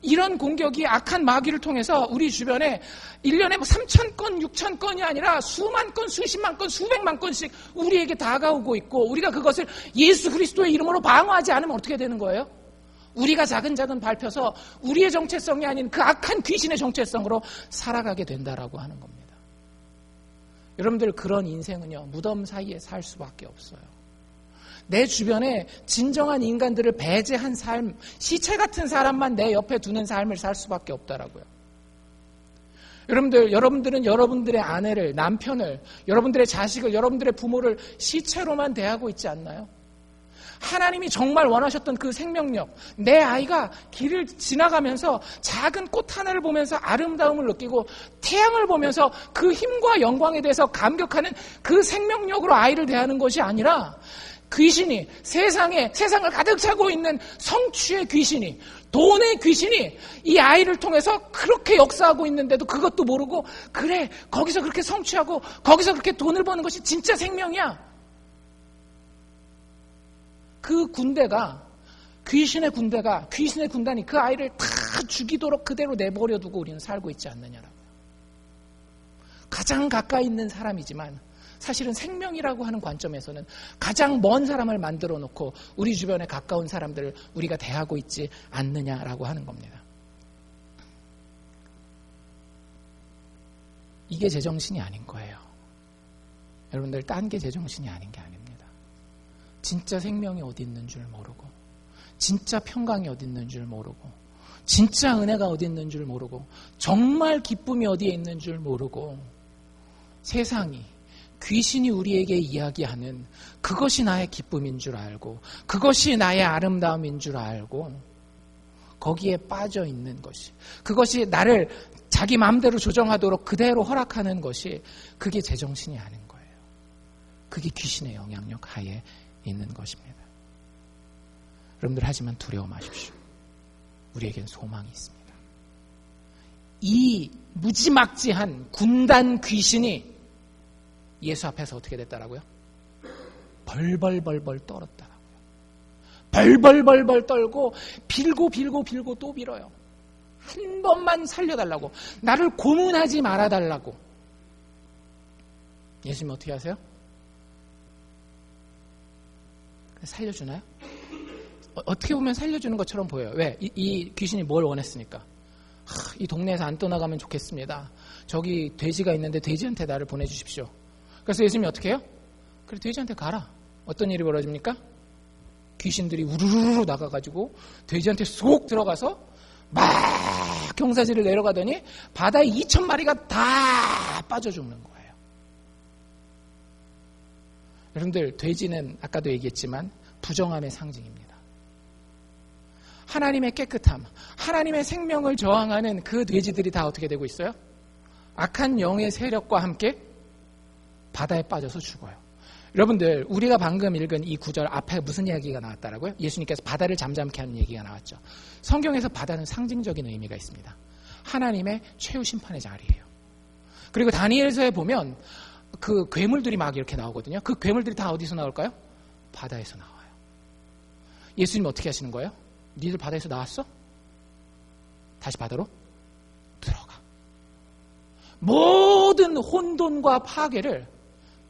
이런 공격이 악한 마귀를 통해서 우리 주변에 1년에 3,000건, 6,000건이 아니라 수만 건, 수십만 건, 수백만 건씩 우리에게 다가오고 있고, 우리가 그것을 예수 그리스도의 이름으로 방어하지 않으면 어떻게 되는 거예요? 우리가 자근자근 밟혀서 우리의 정체성이 아닌 그 악한 귀신의 정체성으로 살아가게 된다라고 하는 겁니다. 여러분들, 그런 인생은요, 무덤 사이에 살 수밖에 없어요. 내 주변에 진정한 인간들을 배제한 삶, 시체 같은 사람만 내 옆에 두는 삶을 살 수밖에 없다라고요. 여러분들은 여러분들의 아내를, 남편을, 여러분들의 자식을, 여러분들의 부모를 시체로만 대하고 있지 않나요? 하나님이 정말 원하셨던 그 생명력, 내 아이가 길을 지나가면서 작은 꽃 하나를 보면서 아름다움을 느끼고 태양을 보면서 그 힘과 영광에 대해서 감격하는 그 생명력으로 아이를 대하는 것이 아니라, 귀신이, 세상을 가득 차고 있는 성취의 귀신이, 돈의 귀신이 이 아이를 통해서 그렇게 역사하고 있는데도 그것도 모르고, 그래, 거기서 그렇게 성취하고 거기서 그렇게 돈을 버는 것이 진짜 생명이야. 그 군대가, 귀신의 군단이 그 아이를 다 죽이도록 그대로 내버려두고 우리는 살고 있지 않느냐라고. 가장 가까이 있는 사람이지만 사실은 생명이라고 하는 관점에서는 가장 먼 사람을 만들어 놓고 우리 주변에 가까운 사람들을 우리가 대하고 있지 않느냐라고 하는 겁니다. 이게 제정신이 아닌 거예요. 여러분들, 딴 게 제정신이 아닌 게 아닙니다. 진짜 생명이 어디 있는 줄 모르고, 진짜 평강이 어디 있는 줄 모르고, 진짜 은혜가 어디 있는 줄 모르고, 정말 기쁨이 어디에 있는 줄 모르고, 세상이, 귀신이 우리에게 이야기하는 그것이 나의 기쁨인 줄 알고, 그것이 나의 아름다움인 줄 알고, 거기에 빠져 있는 것이, 그것이 나를 자기 마음대로 조정하도록 그대로 허락하는 것이, 그게 제정신이 아닌 거예요. 그게 귀신의 영향력 하에 있는 것입니다. 여러분들, 하지만 두려워 마십시오. 우리에겐 소망이 있습니다. 이 무지막지한 군단 귀신이 예수 앞에서 어떻게 됐다라고요? 벌벌벌벌 떨었다라고요. 벌벌벌벌 떨고 빌고 또 빌어요. 한 번만 살려달라고, 나를 고문하지 말아달라고. 예수님 어떻게 하세요? 살려주나요? 어떻게 보면 살려주는 것처럼 보여요. 왜? 이 귀신이 뭘 원했으니까. 이 동네에서 안 떠나가면 좋겠습니다. 저기 돼지가 있는데 돼지한테 나를 보내주십시오. 그래서 예수님이 어떻게 해요? 그래, 돼지한테 가라. 어떤 일이 벌어집니까? 귀신들이 우르르르 나가가지고 돼지한테 쏙 들어가서 막 경사지를 내려가더니 바다에 2,000마리가 다 빠져 죽는 거예요. 여러분들, 돼지는 아까도 얘기했지만 부정함의 상징입니다. 하나님의 깨끗함, 하나님의 생명을 저항하는 그 돼지들이 다 어떻게 되고 있어요? 악한 영의 세력과 함께 바다에 빠져서 죽어요. 여러분들, 우리가 방금 읽은 이 구절 앞에 무슨 이야기가 나왔다라고요? 예수님께서 바다를 잠잠케 하는 얘기가 나왔죠. 성경에서 바다는 상징적인 의미가 있습니다. 하나님의 최후 심판의 자리예요. 그리고 다니엘서에 보면 그 괴물들이 막 이렇게 나오거든요. 그 괴물들이 다 어디서 나올까요? 바다에서 나와요. 예수님 어떻게 하시는 거예요? 니들 바다에서 나왔어? 다시 바다로 들어가. 모든 혼돈과 파괴를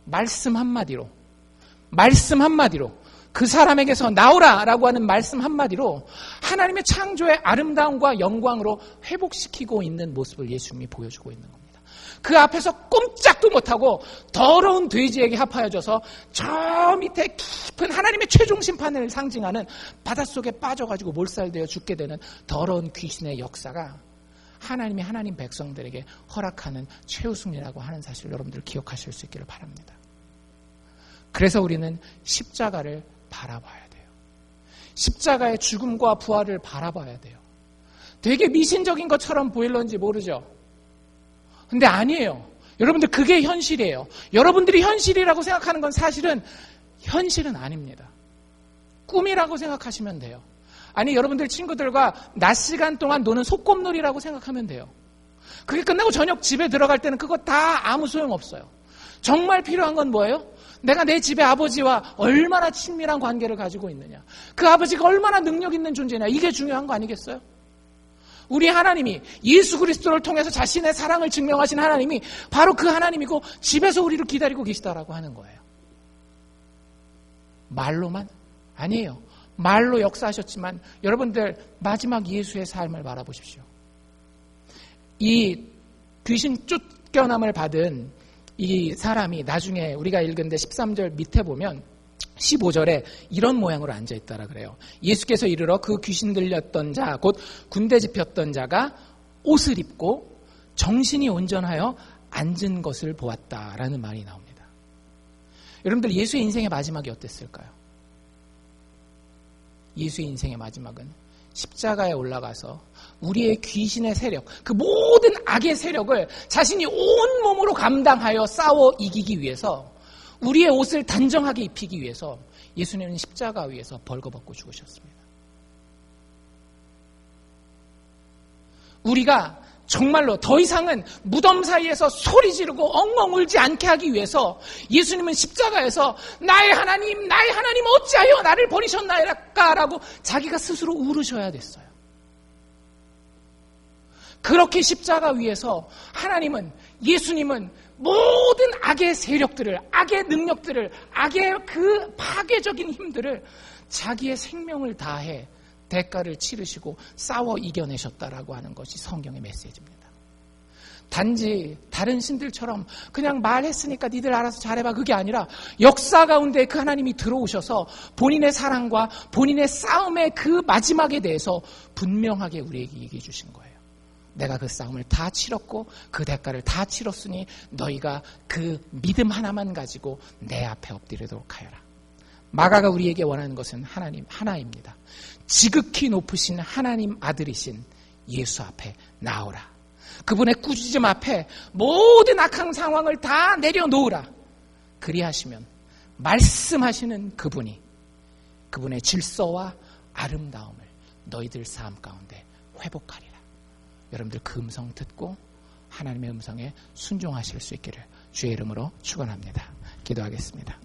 말씀 한마디로 그 사람에게서 나오라라고 하는 말씀 한마디로 하나님의 창조의 아름다움과 영광으로 회복시키고 있는 모습을 예수님이 보여주고 있는 겁니다. 그 앞에서 꼼짝도 못하고 더러운 돼지에게 합하여져서 저 밑에 깊은 하나님의 최종 심판을 상징하는 바닷속에 빠져가지고 몰살되어 죽게 되는 더러운 귀신의 역사가 하나님이 하나님 백성들에게 허락하는 최우승이라고 하는 사실을 여러분들 기억하실 수 있기를 바랍니다. 그래서 우리는 십자가를 바라봐야 돼요. 십자가의 죽음과 부활을 바라봐야 돼요. 되게 미신적인 것처럼 보일런지 모르죠. 근데 아니에요. 여러분들 그게 현실이에요. 여러분들이 현실이라고 생각하는 건 사실은 현실은 아닙니다. 꿈이라고 생각하시면 돼요. 아니 여러분들 친구들과 낮 시간 동안 노는 소꿉놀이라고 생각하면 돼요. 그게 끝나고 저녁 집에 들어갈 때는 그거 다 아무 소용없어요. 정말 필요한 건 뭐예요? 내가 내 집의 아버지와 얼마나 친밀한 관계를 가지고 있느냐. 그 아버지가 얼마나 능력 있는 존재냐. 이게 중요한 거 아니겠어요? 우리 하나님이 예수 그리스도를 통해서 자신의 사랑을 증명하신 하나님이 바로 그 하나님이고 집에서 우리를 기다리고 계시다라고 하는 거예요. 말로만? 아니에요. 말로 역사하셨지만 여러분들 마지막 예수의 삶을 바라보십시오. 이 귀신 쫓겨남을 받은 이 사람이 나중에 우리가 읽은데 13절 밑에 보면 15절에 이런 모양으로 앉아있다라 그래요. 예수께서 이르러 그 귀신 들렸던 자, 곧 군대 집혔던 자가 옷을 입고 정신이 온전하여 앉은 것을 보았다라는 말이 나옵니다. 여러분들 예수의 인생의 마지막이 어땠을까요? 예수의 인생의 마지막은 십자가에 올라가서 우리의 귀신의 세력, 그 모든 악의 세력을 자신이 온몸으로 감당하여 싸워 이기기 위해서 우리의 옷을 단정하게 입히기 위해서 예수님은 십자가 위에서 벌거벗고 죽으셨습니다. 우리가 정말로 더 이상은 무덤 사이에서 소리 지르고 엉엉 울지 않게 하기 위해서 예수님은 십자가에서 나의 하나님 어찌하여 나를 버리셨나이까라고 자기가 스스로 울으셔야 됐어요. 그렇게 십자가 위에서 예수님은 모든 악의 세력들을, 악의 능력들을, 악의 그 파괴적인 힘들을 자기의 생명을 다해 대가를 치르시고 싸워 이겨내셨다라고 하는 것이 성경의 메시지입니다. 단지 다른 신들처럼 그냥 말했으니까 니들 알아서 잘해봐 그게 아니라 역사 가운데 그 하나님이 들어오셔서 본인의 사랑과 본인의 싸움의 그 마지막에 대해서 분명하게 우리에게 얘기해 주신 거예요. 내가 그 싸움을 다 치렀고 그 대가를 다 치렀으니 너희가 그 믿음 하나만 가지고 내 앞에 엎드리도록 하여라. 마가가 우리에게 원하는 것은 하나입니다. 지극히 높으신 하나님 아들이신 예수 앞에 나오라. 그분의 꾸짖음 앞에 모든 악한 상황을 다 내려놓으라. 그리하시면 말씀하시는 그분의 질서와 아름다움을 너희들 삶 가운데 회복하리라. 여러분들 그 음성 듣고 하나님의 음성에 순종하실 수 있기를 주의 이름으로 축원합니다. 기도하겠습니다.